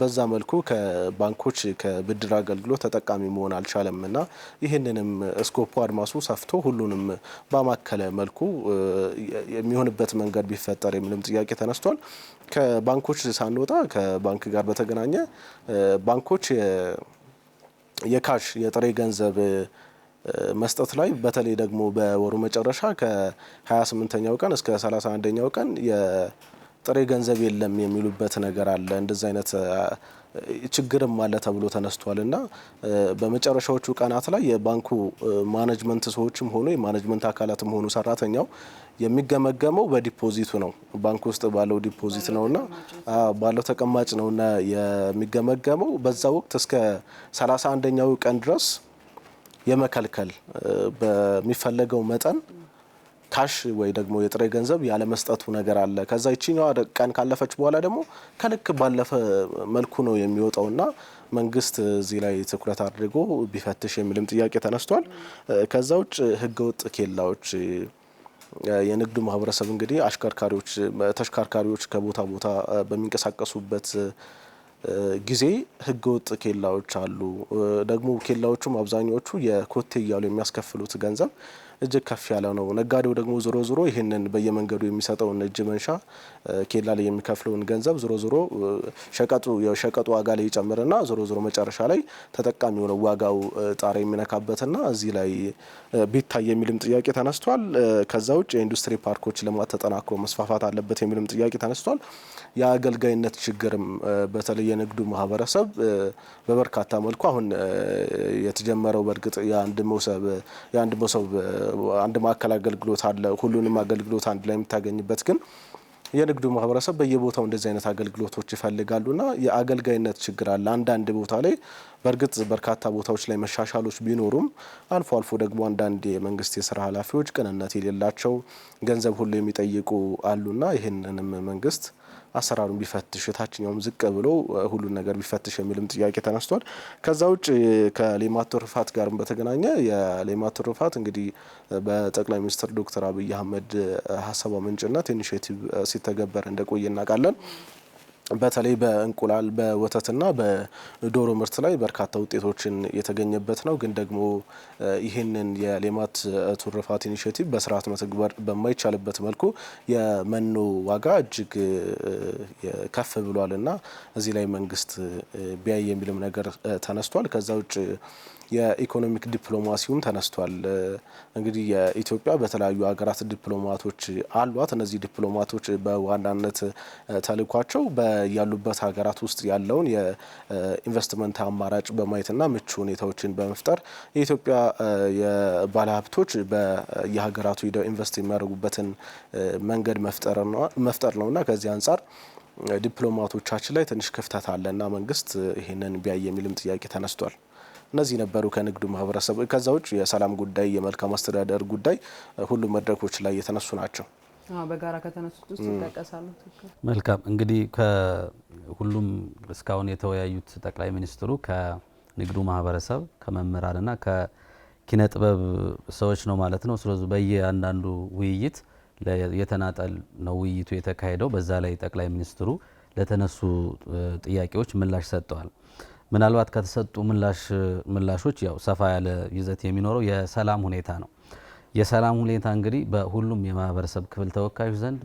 በዛ መልኩ ከባንኮች ከብድር አገልግሎት ተጠቃሚ መሆን አልቻለም እና ይህንንም ስኮፑ አድማሱ ሰፍቶ ሁሉንም ባማከለ መልኩ የሚሆንበት መንገድ ቢፈጠር የሚልም ጥያቄ ተነስቷል። ከባንኮች ሳንወጣ ከባንክ ጋር በተገናኘ ባንኮች የካሽ የጥሬ ገንዘብ መስጠት ላይ በተለይ ደግሞ በወሩ መጨረሻ ከ28ኛው ቀን እስከ 31ኛው ቀን ጥሬ ገንዘብ የለም የሚሉበት ነገር አለ። እንደዚህ አይነት ችግርም አለ ተብሎ ተነስቷልና በመጨረሻዎቹ ቀናት ላይ የባንኩ ማኔጅመንት ሰዎችም ሆኑ የማኔጅመንት አካላትም ሆኑ ሰራተኛው የሚገመገመው በዲፖዚቱ ነው። ባንክ ውስጥ ባለው ዲፖዚት ነውና ባለው ተቀማጭ ነውና የሚገመገመው በዛ ወቅት እስከ 31ኛው ቀን ድረስ የመከልከል በሚፈለገው መጠን ካሽ ወይ ደግሞ የጥሬ ገንዘብ ያለ መስጠቱ ነገር አለ። ከዛ ይቺኛው ቀን ካለፈች በኋላ ደግሞ ከልክ ባለፈ መልኩ ነው የሚወጣውና መንግስት እዚህ ላይ ትኩረት አድርጎ ቢፈትሽ የሚልም ጥያቄ ተነስቷል። ከዛ ውጭ ህገወጥ ኬላዎች የንግዱ ማህበረሰብ እንግዲህ ተሽከርካሪዎች ከቦታ ቦታ በሚንቀሳቀሱበት ጊዜ ህገወጥ ኬላዎች አሉ። ደግሞ ኬላዎቹም አብዛኞቹ የኮቴ እያሉ የሚያስከፍሉት ገንዘብ እጅግ ከፍ ያለ ነው። ነጋዴው ደግሞ ዞሮ ዞሮ ይህንን በየመንገዱ የሚሰጠውን እጅ መንሻ ኬላ ላይ የሚከፍለውን ገንዘብ ዞሮ ዞሮ የሸቀጡ ዋጋ ላይ ይጨምርና ዞሮ ዞሮ መጨረሻ ላይ ተጠቃሚው ነው ዋጋው ጣሪያ የሚነካበትና እዚህ ላይ ቢታይ የሚልም ጥያቄ ተነስቷል። ከዛ ውጭ የኢንዱስትሪ ፓርኮች ልማት ተጠናክሮ መስፋፋት አለበት የሚልም ጥያቄ ተነስቷል። የአገልጋይነት ችግርም በተለይ የንግዱ ማህበረሰብ በበርካታ መልኩ አሁን የተጀመረው በእርግጥ የአንድ መሶብ አንድ ማዕከል አገልግሎት አለ። ሁሉንም አገልግሎት አንድ ላይ የምታገኝበት ግን የንግዱ ማህበረሰብ በየቦታው እንደዚህ አይነት አገልግሎቶች ይፈልጋሉና የአገልጋይነት ችግር አለ። አንዳንድ ቦታ ላይ በእርግጥ በርካታ ቦታዎች ላይ መሻሻሎች ቢኖሩም አልፎ አልፎ ደግሞ አንዳንድ የመንግስት የስራ ኃላፊዎች ቅንነት የሌላቸው ገንዘብ ሁሉ የሚጠይቁ አሉና ይህንንም መንግስት አሰራሩን ቢፈትሽ ታችኛውም ዝቅ ብሎ ሁሉን ነገር ቢፈትሽ የሚልም ጥያቄ ተነስቷል። ከዛ ውጭ ከሌማት ትሩፋት ጋርም በተገናኘ የሌማት ትሩፋት እንግዲህ በጠቅላይ ሚኒስትር ዶክተር አብይ አህመድ ሀሳብ አመንጭነት ኢኒሼቲቭ ሲተገበር እንደቆየ እናውቃለን። በተለይ በእንቁላል በወተትና በዶሮ ምርት ላይ በርካታ ውጤቶችን የተገኘበት ነው። ግን ደግሞ ይህንን የሌማት ትሩፋት ኢኒሼቲቭ በስርዓት መተግበር በማይቻልበት መልኩ የመኖ ዋጋ እጅግ ከፍ ብሏልና እዚህ ላይ መንግስት ቢያይ የሚልም ነገር ተነስቷል። ከዛ ውጭ የኢኮኖሚክ ዲፕሎማሲውም ተነስቷል። እንግዲህ የኢትዮጵያ በተለያዩ ሀገራት ዲፕሎማቶች አሏት። እነዚህ ዲፕሎማቶች በዋናነት ተልኳቸው ያሉበት ሀገራት ውስጥ ያለውን የኢንቨስትመንት አማራጭ በማየትና ምቹ ሁኔታዎችን በመፍጠር የኢትዮጵያ የባለሀብቶች በየሀገራቱ ሄደው ኢንቨስት የሚያደርጉበትን መንገድ መፍጠር ነውና ከዚህ አንጻር ዲፕሎማቶቻችን ላይ ትንሽ ክፍተት አለና መንግስት ይህንን ቢያይ የሚልም ጥያቄ ተነስቷል። እነዚህ ነበሩ ከንግዱ ማህበረሰብ። ከዛ ውጭ የሰላም ጉዳይ፣ የመልካም አስተዳደር ጉዳይ ሁሉም መድረኮች ላይ የተነሱ ናቸው። በጋራ ከተነሱት ውስጥ ይጠቀሳሉ። መልካም እንግዲህ ከሁሉም እስካሁን የተወያዩት ጠቅላይ ሚኒስትሩ ከንግዱ ማህበረሰብ ከመምህራንና ከኪነ ጥበብ ሰዎች ነው ማለት ነው። ስለዚህ በየአንዳንዱ ውይይት የተናጠል ነው ውይይቱ የተካሄደው። በዛ ላይ ጠቅላይ ሚኒስትሩ ለተነሱ ጥያቄዎች ምላሽ ሰጥተዋል። ምናልባት ከተሰጡ ምላሾች ያው ሰፋ ያለ ይዘት የሚኖረው የሰላም ሁኔታ ነው። የሰላም ሁኔታ እንግዲህ በሁሉም የማህበረሰብ ክፍል ተወካዮች ዘንድ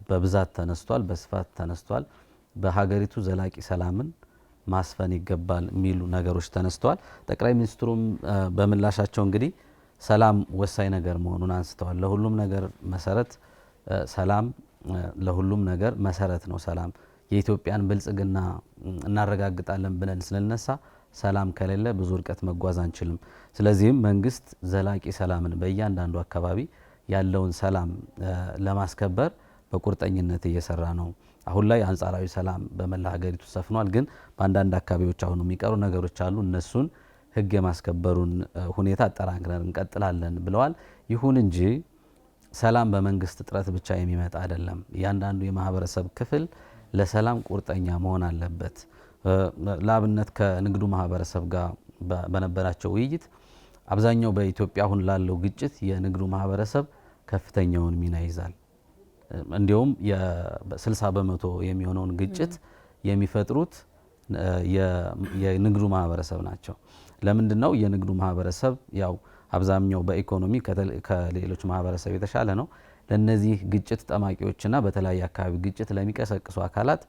በብዛት ተነስቷል፣ በስፋት ተነስቷል። በሀገሪቱ ዘላቂ ሰላምን ማስፈን ይገባል የሚሉ ነገሮች ተነስተዋል። ጠቅላይ ሚኒስትሩም በምላሻቸው እንግዲህ ሰላም ወሳኝ ነገር መሆኑን አንስተዋል። ለሁሉም ነገር መሰረት ሰላም ለሁሉም ነገር መሰረት ነው። ሰላም የኢትዮጵያን ብልጽግና እናረጋግጣለን ብለን ስንነሳ ሰላም ከሌለ ብዙ ርቀት መጓዝ አንችልም። ስለዚህም መንግስት ዘላቂ ሰላምን በእያንዳንዱ አካባቢ ያለውን ሰላም ለማስከበር በቁርጠኝነት እየሰራ ነው። አሁን ላይ አንጻራዊ ሰላም በመላ ሀገሪቱ ሰፍኗል። ግን በአንዳንድ አካባቢዎች አሁን የሚቀሩ ነገሮች አሉ። እነሱን ህግ የማስከበሩን ሁኔታ አጠናክረን እንቀጥላለን ብለዋል። ይሁን እንጂ ሰላም በመንግስት ጥረት ብቻ የሚመጣ አይደለም። እያንዳንዱ የማህበረሰብ ክፍል ለሰላም ቁርጠኛ መሆን አለበት። ለአብነት ከንግዱ ማህበረሰብ ጋር በነበራቸው ውይይት አብዛኛው በኢትዮጵያ አሁን ላለው ግጭት የንግዱ ማህበረሰብ ከፍተኛውን ሚና ይዛል። እንዲሁም የ60 በመቶ የሚሆነውን ግጭት የሚፈጥሩት የንግዱ ማህበረሰብ ናቸው። ለምንድነው? የንግዱ ማህበረሰብ ያው አብዛኛው በኢኮኖሚ ከሌሎች ማህበረሰብ የተሻለ ነው። ለነዚህ ግጭት ጠማቂዎችና በተለያየ አካባቢ ግጭት ለሚቀሰቅሱ አካላት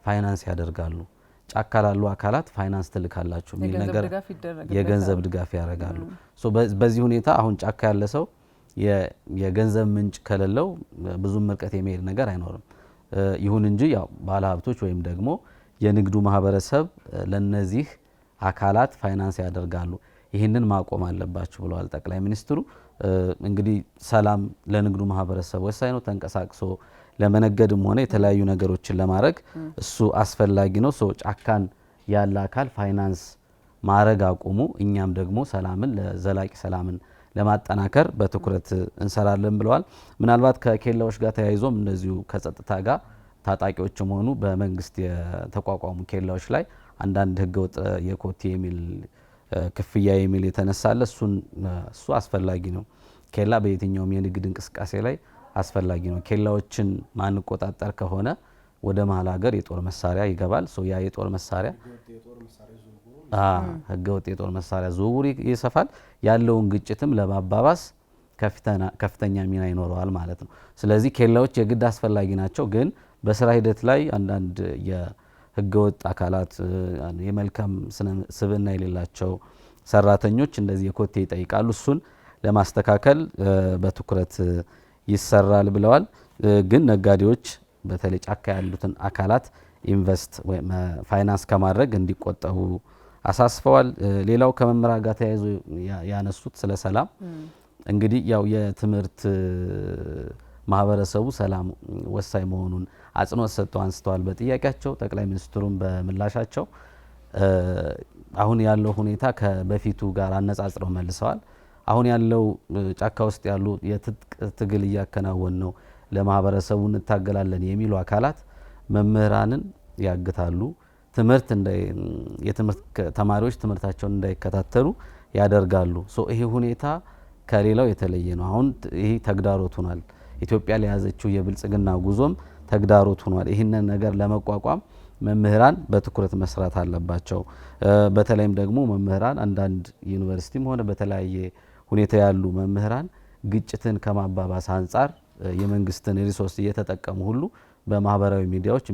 ፋይናንስ ያደርጋሉ። ጫካ ላሉ አካላት ፋይናንስ ትልካላችሁ የሚል ነገር የገንዘብ ድጋፍ ያደርጋሉ። በዚህ ሁኔታ አሁን ጫካ ያለ ሰው የገንዘብ ምንጭ ከሌለው ብዙም ርቀት የሚሄድ ነገር አይኖርም። ይሁን እንጂ ያው ባለሀብቶች ወይም ደግሞ የንግዱ ማህበረሰብ ለነዚህ አካላት ፋይናንስ ያደርጋሉ። ይህንን ማቆም አለባችሁ ብለዋል ጠቅላይ ሚኒስትሩ። እንግዲህ ሰላም ለንግዱ ማህበረሰብ ወሳኝ ነው። ተንቀሳቅሶ ለመነገድም ሆነ የተለያዩ ነገሮችን ለማድረግ እሱ አስፈላጊ ነው። ሰው ጫካን ያለ አካል ፋይናንስ ማድረግ አቁሙ። እኛም ደግሞ ሰላምን ለዘላቂ ሰላምን ለማጠናከር በትኩረት እንሰራለን ብለዋል። ምናልባት ከኬላዎች ጋር ተያይዞም እንደዚሁ ከጸጥታ ጋር ታጣቂዎችም ሆኑ በመንግስት የተቋቋሙ ኬላዎች ላይ አንዳንድ ህገወጥ የኮቴ የሚል ክፍያ የሚል የተነሳለ እሱ አስፈላጊ ነው። ኬላ በየትኛውም የንግድ እንቅስቃሴ ላይ አስፈላጊ ነው። ኬላዎችን ማንቆጣጠር ከሆነ ወደ መሀል ሀገር የጦር መሳሪያ ይገባል። ያ የጦር መሳሪያ ህገወጥ የጦር መሳሪያ ዝውውር ይሰፋል። ያለውን ግጭትም ለማባባስ ከፍተኛ ሚና ይኖረዋል ማለት ነው። ስለዚህ ኬላዎች የግድ አስፈላጊ ናቸው። ግን በስራ ሂደት ላይ አንዳንድ የህገወጥ አካላት የመልካም ስብዕና የሌላቸው ሰራተኞች እንደዚህ የኮቴ ይጠይቃሉ። እሱን ለማስተካከል በትኩረት ይሰራል ብለዋል። ግን ነጋዴዎች በተለይ ጫካ ያሉትን አካላት ኢንቨስት ወይም ፋይናንስ ከማድረግ እንዲቆጠቡ አሳስበዋል። ሌላው ከመምህራን ጋር ተያይዞ ያነሱት ስለ ሰላም እንግዲህ ያው የትምህርት ማህበረሰቡ ሰላም ወሳኝ መሆኑን አጽንኦት ሰጥተው አንስተዋል በጥያቄያቸው። ጠቅላይ ሚኒስትሩም በምላሻቸው አሁን ያለው ሁኔታ ከበፊቱ ጋር አነጻጽረው መልሰዋል። አሁን ያለው ጫካ ውስጥ ያሉ የትጥቅ ትግል እያከናወን ነው፣ ለማህበረሰቡ እንታገላለን የሚሉ አካላት መምህራንን ያግታሉ፣ ተማሪዎች ትምህርታቸውን እንዳይከታተሉ ያደርጋሉ። ይሄ ሁኔታ ከሌላው የተለየ ነው። አሁን ይሄ ተግዳሮት ሆኗል። ኢትዮጵያ ለያዘችው የብልጽግና ጉዞም ተግዳሮት ሆኗል። ይህንን ነገር ለመቋቋም መምህራን በትኩረት መስራት አለባቸው። በተለይም ደግሞ መምህራን አንዳንድ ዩኒቨርሲቲም ሆነ በተለያየ ሁኔታ ያሉ መምህራን ግጭትን ከማባባስ አንጻር የመንግስትን ሪሶርስ እየተጠቀሙ ሁሉ በማህበራዊ ሚዲያዎች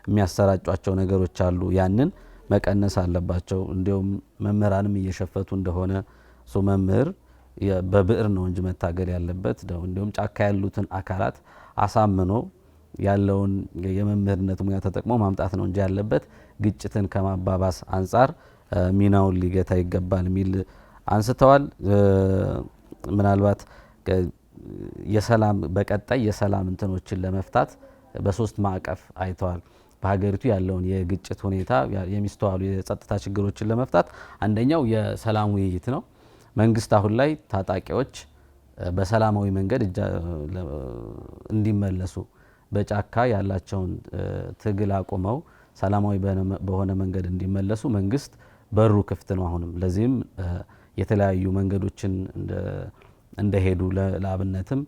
የሚያሰራጯቸው ነገሮች አሉ። ያንን መቀነስ አለባቸው። እንዲሁም መምህራንም እየሸፈቱ እንደሆነ መምህር በብዕር ነው እንጂ መታገል ያለበት። እንዲሁም ጫካ ያሉትን አካላት አሳምኖ ያለውን የመምህርነት ሙያ ተጠቅሞ ማምጣት ነው እንጂ ያለበት ግጭትን ከማባባስ አንጻር ሚናውን ሊገታ ይገባል የሚል አንስተዋል። ምናልባት በቀጣይ የሰላም እንትኖችን ለመፍታት በሶስት ማዕቀፍ አይተዋል። በሀገሪቱ ያለውን የግጭት ሁኔታ የሚስተዋሉ የጸጥታ ችግሮችን ለመፍታት አንደኛው የሰላም ውይይት ነው። መንግስት አሁን ላይ ታጣቂዎች በሰላማዊ መንገድ እንዲመለሱ በጫካ ያላቸውን ትግል አቁመው ሰላማዊ በሆነ መንገድ እንዲመለሱ መንግስት በሩ ክፍት ነው አሁንም። ለዚህም የተለያዩ መንገዶችን እንደሄዱ ለአብነትም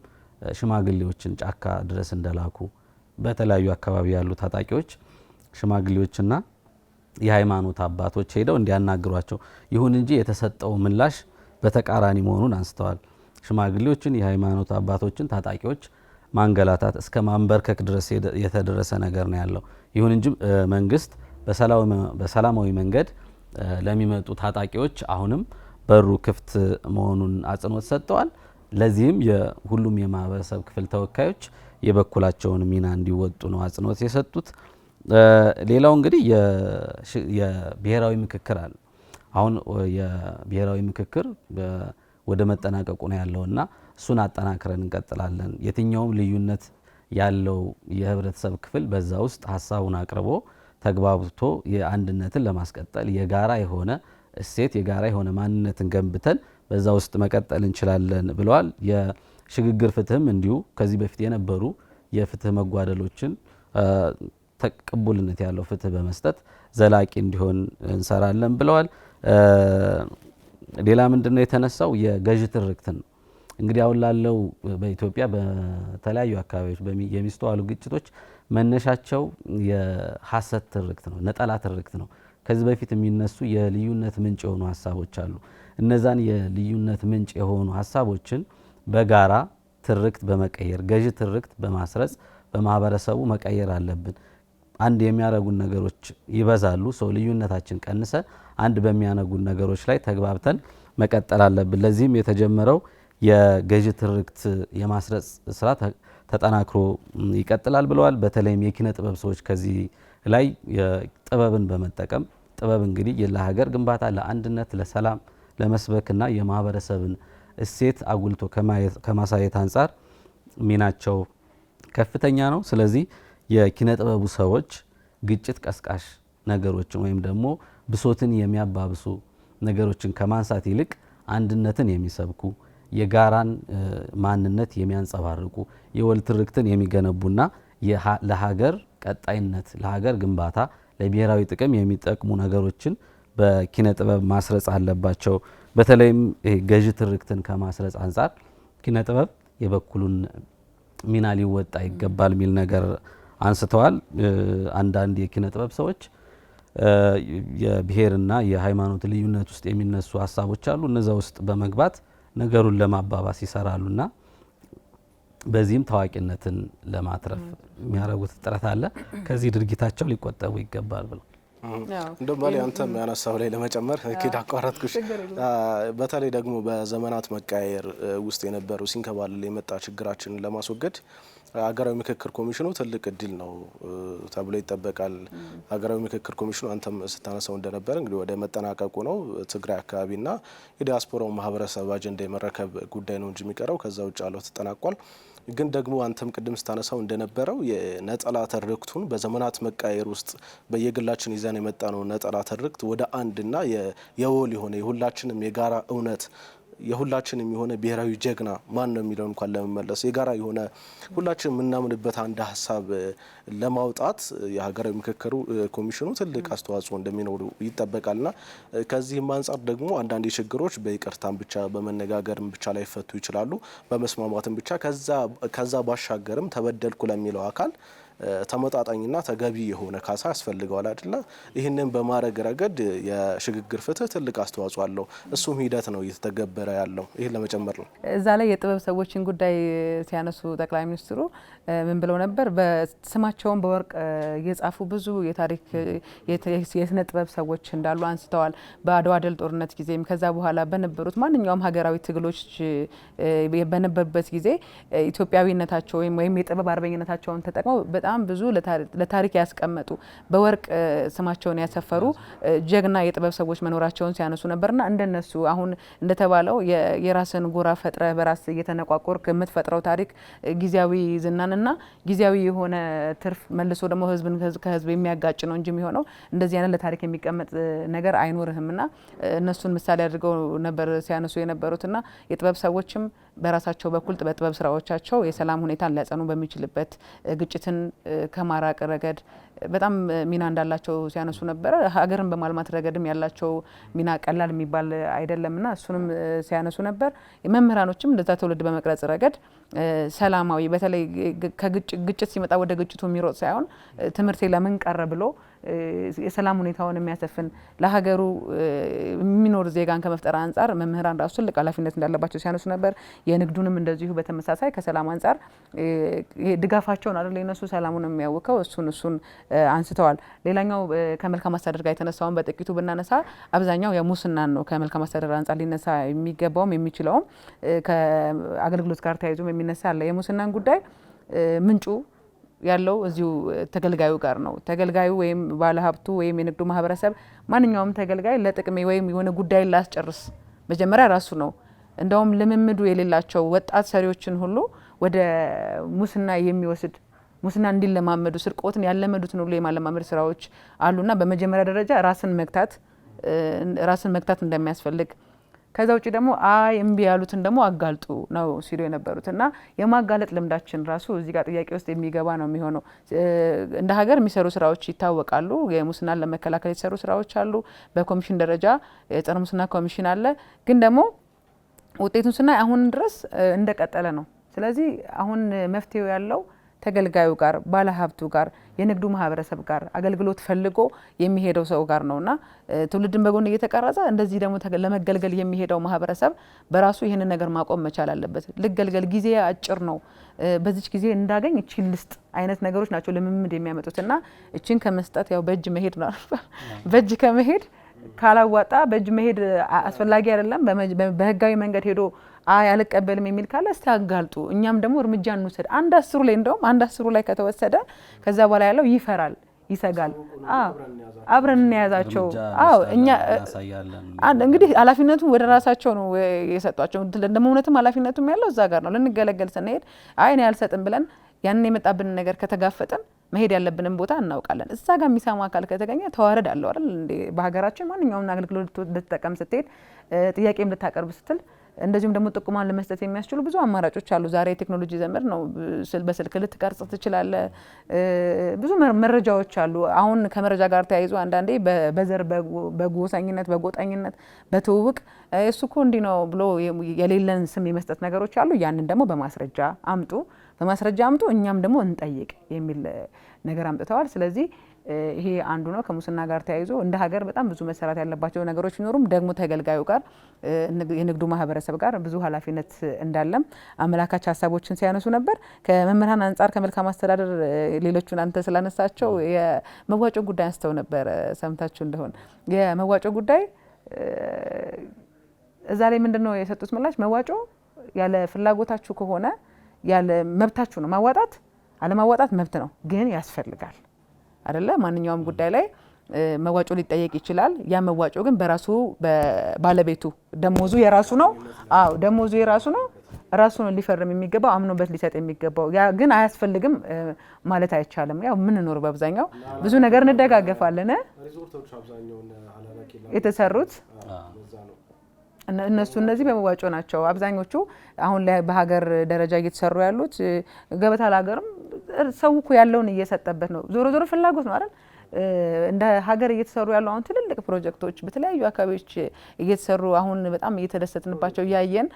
ሽማግሌዎችን ጫካ ድረስ እንደላኩ በተለያዩ አካባቢ ያሉ ታጣቂዎች ሽማግሌዎችና የሃይማኖት አባቶች ሄደው እንዲያናግሯቸው፣ ይሁን እንጂ የተሰጠው ምላሽ በተቃራኒ መሆኑን አንስተዋል። ሽማግሌዎችን፣ የሃይማኖት አባቶችን ታጣቂዎች ማንገላታት እስከ ማንበርከክ ድረስ የተደረሰ ነገር ነው ያለው። ይሁን እንጂ መንግስት በሰላማዊ መንገድ ለሚመጡ ታጣቂዎች አሁንም በሩ ክፍት መሆኑን አጽንኦት ሰጥተዋል። ለዚህም የሁሉም የማህበረሰብ ክፍል ተወካዮች የበኩላቸውን ሚና እንዲወጡ ነው አጽንኦት የሰጡት። ሌላው እንግዲህ የብሔራዊ ምክክር አለ። አሁን የብሔራዊ ምክክር ወደ መጠናቀቁ ነው ያለውና እሱን አጠናክረን እንቀጥላለን። የትኛውም ልዩነት ያለው የህብረተሰብ ክፍል በዛ ውስጥ ሀሳቡን አቅርቦ ተግባብቶ የአንድነትን ለማስቀጠል የጋራ የሆነ እሴት የጋራ የሆነ ማንነትን ገንብተን በዛ ውስጥ መቀጠል እንችላለን ብለዋል። የሽግግር ፍትህም እንዲሁ ከዚህ በፊት የነበሩ የፍትህ መጓደሎችን ተቀቡልነት ያለው ፍትህ በመስጠት ዘላቂ እንዲሆን እንሰራለን ብለዋል። ሌላ ምንድነው የተነሳው? የገዥ ትርክትን ነው። እንግዲህ አሁን ላለው በኢትዮጵያ በተለያዩ አካባቢዎች የሚስተዋሉ ግጭቶች መነሻቸው የሐሰት ትርክት ነው፣ ነጠላ ትርክት ነው። ከዚህ በፊት የሚነሱ የልዩነት ምንጭ የሆኑ ሀሳቦች አሉ። እነዛን የልዩነት ምንጭ የሆኑ ሀሳቦችን በጋራ ትርክት በመቀየር ገዥ ትርክት በማስረጽ በማህበረሰቡ መቀየር አለብን። አንድ የሚያረጉን ነገሮች ይበዛሉ። ልዩነታችን ቀንሰ አንድ በሚያነጉን ነገሮች ላይ ተግባብተን መቀጠል አለብን። ለዚህም የተጀመረው የገዥ ትርክት የማስረጽ ስራ ተጠናክሮ ይቀጥላል ብለዋል። በተለይም የኪነ ጥበብ ሰዎች ከዚህ ላይ ጥበብን በመጠቀም ጥበብ እንግዲህ ለሀገር ግንባታ፣ ለአንድነት፣ ለሰላም ለመስበክና የማህበረሰብን እሴት አጉልቶ ከማሳየት አንጻር ሚናቸው ከፍተኛ ነው። ስለዚህ የኪነ ጥበቡ ሰዎች ግጭት ቀስቃሽ ነገሮችን ወይም ደግሞ ብሶትን የሚያባብሱ ነገሮችን ከማንሳት ይልቅ አንድነትን የሚሰብኩ የጋራን ማንነት የሚያንጸባርቁ የወል ትርክትን የሚገነቡና ለሀገር ቀጣይነት፣ ለሀገር ግንባታ፣ ለብሔራዊ ጥቅም የሚጠቅሙ ነገሮችን በኪነ ጥበብ ማስረጽ አለባቸው። በተለይም ገዥ ትርክትን ከማስረጽ አንጻር ኪነ ጥበብ የበኩሉን ሚና ሊወጣ ይገባል የሚል ነገር አንስተዋል። አንዳንድ የኪነ ጥበብ ሰዎች የብሔርና የሃይማኖት ልዩነት ውስጥ የሚነሱ ሀሳቦች አሉ። እነዛ ውስጥ በመግባት ነገሩን ለማባባስ ይሰራሉና በዚህም ታዋቂነትን ለማትረፍ የሚያደርጉት ጥረት አለ። ከዚህ ድርጊታቸው ሊቆጠቡ ይገባል ብለው እንደውም ባለ አንተም ያነሳው ላይ ለመጨመር ኪድ አቋራጥኩሽ። በተለይ ደግሞ በዘመናት መቃየር ውስጥ የነበረው ሲንከባለል የመጣ ችግራችንን ለማስወገድ ሀገራዊ ምክክር ኮሚሽኑ ትልቅ እድል ነው ተብሎ ይጠበቃል። ሀገራዊ ምክክር ኮሚሽኑ አንተም ስታነሳው እንደነበረ እንግዲህ ወደ መጠናቀቁ ነው። ትግራይ አካባቢና የዲያስፖራው ማህበረሰብ አጀንዳ የመረከብ ጉዳይ ነው እንጂ የሚቀረው ከዛ ውጭ ያለው ተጠናቋል። ግን ደግሞ አንተም ቅድም ስታነሳው እንደነበረው የነጠላ ትርክቱን በዘመናት መቃየር ውስጥ በየግላችን ይዘን የመጣ ነው ነጠላ ትርክት ወደ አንድና የወል የሆነ የሁላችንም የጋራ እውነት የሁላችንም የሆነ ብሔራዊ ጀግና ማን ነው የሚለው እንኳን ለመመለስ የጋራ የሆነ ሁላችን የምናምንበት አንድ ሀሳብ ለማውጣት የሀገራዊ ምክክሩ ኮሚሽኑ ትልቅ አስተዋጽኦ እንደሚኖሩ ይጠበቃልና ከዚህም አንጻር ደግሞ አንዳንድ ችግሮች በይቅርታም ብቻ በመነጋገርም ብቻ ላይ ፈቱ ይችላሉ፣ በመስማማትም ብቻ ከዛ ባሻገርም ተበደልኩ ለሚለው አካል ተመጣጣኝና ተገቢ የሆነ ካሳ ያስፈልገዋል አይደለ? ይህንን በማድረግ ረገድ የሽግግር ፍትህ ትልቅ አስተዋጽኦ አለው። እሱም ሂደት ነው እየተተገበረ ያለው። ይህን ለመጨመር ነው። እዛ ላይ የጥበብ ሰዎችን ጉዳይ ሲያነሱ ጠቅላይ ሚኒስትሩ ምን ብለው ነበር? በስማቸውን በወርቅ የጻፉ ብዙ የታሪክ የስነ ጥበብ ሰዎች እንዳሉ አንስተዋል። በአድዋ ድል ጦርነት ጊዜም ከዛ በኋላ በነበሩት ማንኛውም ሀገራዊ ትግሎች በነበሩበት ጊዜ ኢትዮጵያዊነታቸው ወይም የጥበብ አርበኝነታቸውን ተጠቅመው በጣም ብዙ ለታሪክ ያስቀመጡ በወርቅ ስማቸውን ያሰፈሩ ጀግና የጥበብ ሰዎች መኖራቸውን ሲያነሱ ነበርና እንደነሱ አሁን እንደተባለው የራስን ጎራ ፈጥረ በራስ እየተነቋቆር የምትፈጥረው ታሪክ ጊዜያዊ ዝናንና ጊዜያዊ የሆነ ትርፍ መልሶ ደግሞ ህዝብን ከህዝብ የሚያጋጭ ነው እንጂ የሚሆነው እንደዚህ አይነት ለታሪክ የሚቀመጥ ነገር አይኖርህምና እነሱን ምሳሌ አድርገው ነበር ሲያነሱ የነበሩትና የጥበብ ሰዎችም በራሳቸው በኩል በጥበብ ስራዎቻቸው የሰላም ሁኔታን ሊያጸኑ በሚችልበት ግጭትን ከማራቅ ረገድ በጣም ሚና እንዳላቸው ሲያነሱ ነበረ። ሀገርን በማልማት ረገድም ያላቸው ሚና ቀላል የሚባል አይደለምና እሱንም ሲያነሱ ነበር። መምህራኖችም እንደዛ ትውልድ በመቅረጽ ረገድ ሰላማዊ በተለይ ግጭት ሲመጣ ወደ ግጭቱ የሚሮጥ ሳይሆን ትምህርቴ ለምን ቀረ ብሎ የሰላም ሁኔታውን የሚያሰፍን ለሀገሩ የሚኖር ዜጋን ከመፍጠር አንጻር መምህራን ራሱ ትልቅ ኃላፊነት እንዳለባቸው ሲያነሱ ነበር። የንግዱንም እንደዚሁ በተመሳሳይ ከሰላም አንጻር ድጋፋቸውን አይደል የነሱ ሰላሙን የሚያውከው እሱን አንስተዋል። ሌላኛው ከመልካም አስተዳደር ጋር የተነሳውን በጥቂቱ ብናነሳ አብዛኛው የሙስናን ነው። ከመልካም አስተዳደር አንጻር ሊነሳ የሚገባውም የሚችለውም ከአገልግሎት ጋር ተያይዞም የሚነሳ አለ። የሙስናን ጉዳይ ምንጩ ያለው እዚሁ ተገልጋዩ ጋር ነው። ተገልጋዩ ወይም ባለሀብቱ ወይም የንግዱ ማህበረሰብ ማንኛውም ተገልጋይ ለጥቅሜ ወይም የሆነ ጉዳይ ላስጨርስ መጀመሪያ ራሱ ነው። እንደውም ልምምዱ የሌላቸው ወጣት ሰሪዎችን ሁሉ ወደ ሙስና የሚወስድ ሙስና እንዲለማመዱ ስርቆትን ያለመዱትን ሁሉ የማለማመድ ስራዎች አሉና በመጀመሪያ ደረጃ ራስን መግታት እንደሚያስፈልግ ከዛ ውጪ ደግሞ እምቢ ያሉትን ደግሞ አጋልጡ ነው ሲሉ የነበሩትና የማጋለጥ ልምዳችን ራሱ እዚህ ጋር ጥያቄ ውስጥ የሚገባ ነው የሚሆነው። እንደ ሀገር የሚሰሩ ስራዎች ይታወቃሉ። የሙስናን ለመከላከል የተሰሩ ስራዎች አሉ። በኮሚሽን ደረጃ የጸረ ሙስና ኮሚሽን አለ። ግን ደግሞ ውጤቱን ስናይ አሁን ድረስ እንደቀጠለ ነው። ስለዚህ አሁን መፍትሄው ያለው ተገልጋዩ ጋር፣ ባለሀብቱ ጋር፣ የንግዱ ማህበረሰብ ጋር አገልግሎት ፈልጎ የሚሄደው ሰው ጋር ነውና ትውልድን በጎን እየተቀረጸ እንደዚህ ደግሞ ለመገልገል የሚሄደው ማህበረሰብ በራሱ ይህንን ነገር ማቆም መቻል አለበት። ልገልገል ጊዜ አጭር ነው፣ በዚች ጊዜ እንዳገኝ እቺን ልስጥ አይነት ነገሮች ናቸው ልምምድ የሚያመጡትና እቺን ከመስጠት ያው በእጅ መሄድ ነው። በእጅ ከመሄድ ካላዋጣ በእጅ መሄድ አስፈላጊ አይደለም። በህጋዊ መንገድ ሄዶ አይ አልቀበልም የሚል ካለ እስቲ አጋልጡ፣ እኛም ደግሞ እርምጃ እንውሰድ። አንድ 10 ላይ እንደውም አንድ 10 ላይ ከተወሰደ ከዛ በኋላ ያለው ይፈራል፣ ይሰጋል። አብረን እንያዛቸው። እኛ እንግዲህ ኃላፊነቱን ወደ ራሳቸው ነው የሰጧቸው። ደግሞ እውነትም ኃላፊነቱም ያለው እዛ ጋር ነው። ልንገለገል ስንሄድ አይ እኔ አልሰጥም ብለን ያንን የመጣብንን ነገር ከተጋፈጥን መሄድ ያለብንን ቦታ እናውቃለን። እዛ ጋር የሚሰማ አካል ከተገኘ ተዋረድ አለው አይደል እንዴ? በሀገራችን ማንኛውም አገልግሎት ልትጠቀም ስትሄድ ጥያቄም ልታቀርብ ስትል እንደዚሁም ደግሞ ጥቁማን ለመስጠት የሚያስችሉ ብዙ አማራጮች አሉ። ዛሬ የቴክኖሎጂ ዘመን ነው። በስልክ ልትቀርጽ ትችላለህ። ብዙ መረጃዎች አሉ። አሁን ከመረጃ ጋር ተያይዞ አንዳንዴ በዘር በጎሳኝነት በጎጣኝነት በትውውቅ እሱ እኮ እንዲህ ነው ብሎ የሌለን ስም የመስጠት ነገሮች አሉ። ያንን ደግሞ በማስረጃ አምጡ እኛም ደግሞ እንጠይቅ የሚል ነገር አምጥተዋል። ስለዚህ ይሄ አንዱ ነው። ከሙስና ጋር ተያይዞ እንደ ሀገር በጣም ብዙ መሰራት ያለባቸው ነገሮች ቢኖሩም ደግሞ ተገልጋዩ ጋር የንግዱ ማህበረሰብ ጋር ብዙ ኃላፊነት እንዳለም አመላካች ሀሳቦችን ሲያነሱ ነበር። ከመምህራን አንጻር ከመልካም አስተዳደር ሌሎቹን አንተ ስላነሳቸው የመዋጮ ጉዳይ አንስተው ነበር። ሰምታችሁ እንደሆነ የመዋጮ ጉዳይ እዛ ላይ ምንድነው የሰጡት ምላሽ? መዋጮ ያለ ፍላጎታችሁ ከሆነ ያለ መብታችሁ ነው። ማዋጣት አለማዋጣት መብት ነው፣ ግን ያስፈልጋል አይደለ? ማንኛውም ጉዳይ ላይ መዋጮ ሊጠየቅ ይችላል። ያ መዋጮ ግን በራሱ ባለቤቱ ደሞዙ የራሱ ነው። ደሞዙ የራሱ ነው። ራሱ ነው ሊፈርም የሚገባው፣ አምኖበት ሊሰጥ የሚገባው። ያ ግን አያስፈልግም ማለት አይቻልም። ያው ምን ኖር በአብዛኛው ብዙ ነገር እንደጋገፋለን። የተሰሩት እነዚህ በመዋጮ ናቸው አብዛኞቹ። አሁን ላይ በሀገር ደረጃ እየተሰሩ ያሉት ገበታ ለሀገርም ሰው እኮ ያለውን እየሰጠበት ነው። ዞሮ ዞሮ ፍላጎት ነው አይደል? እንደ ሀገር እየተሰሩ ያሉ አሁን ትልልቅ ፕሮጀክቶች በተለያዩ አካባቢዎች እየተሰሩ አሁን በጣም እየተደሰትንባቸው እያየን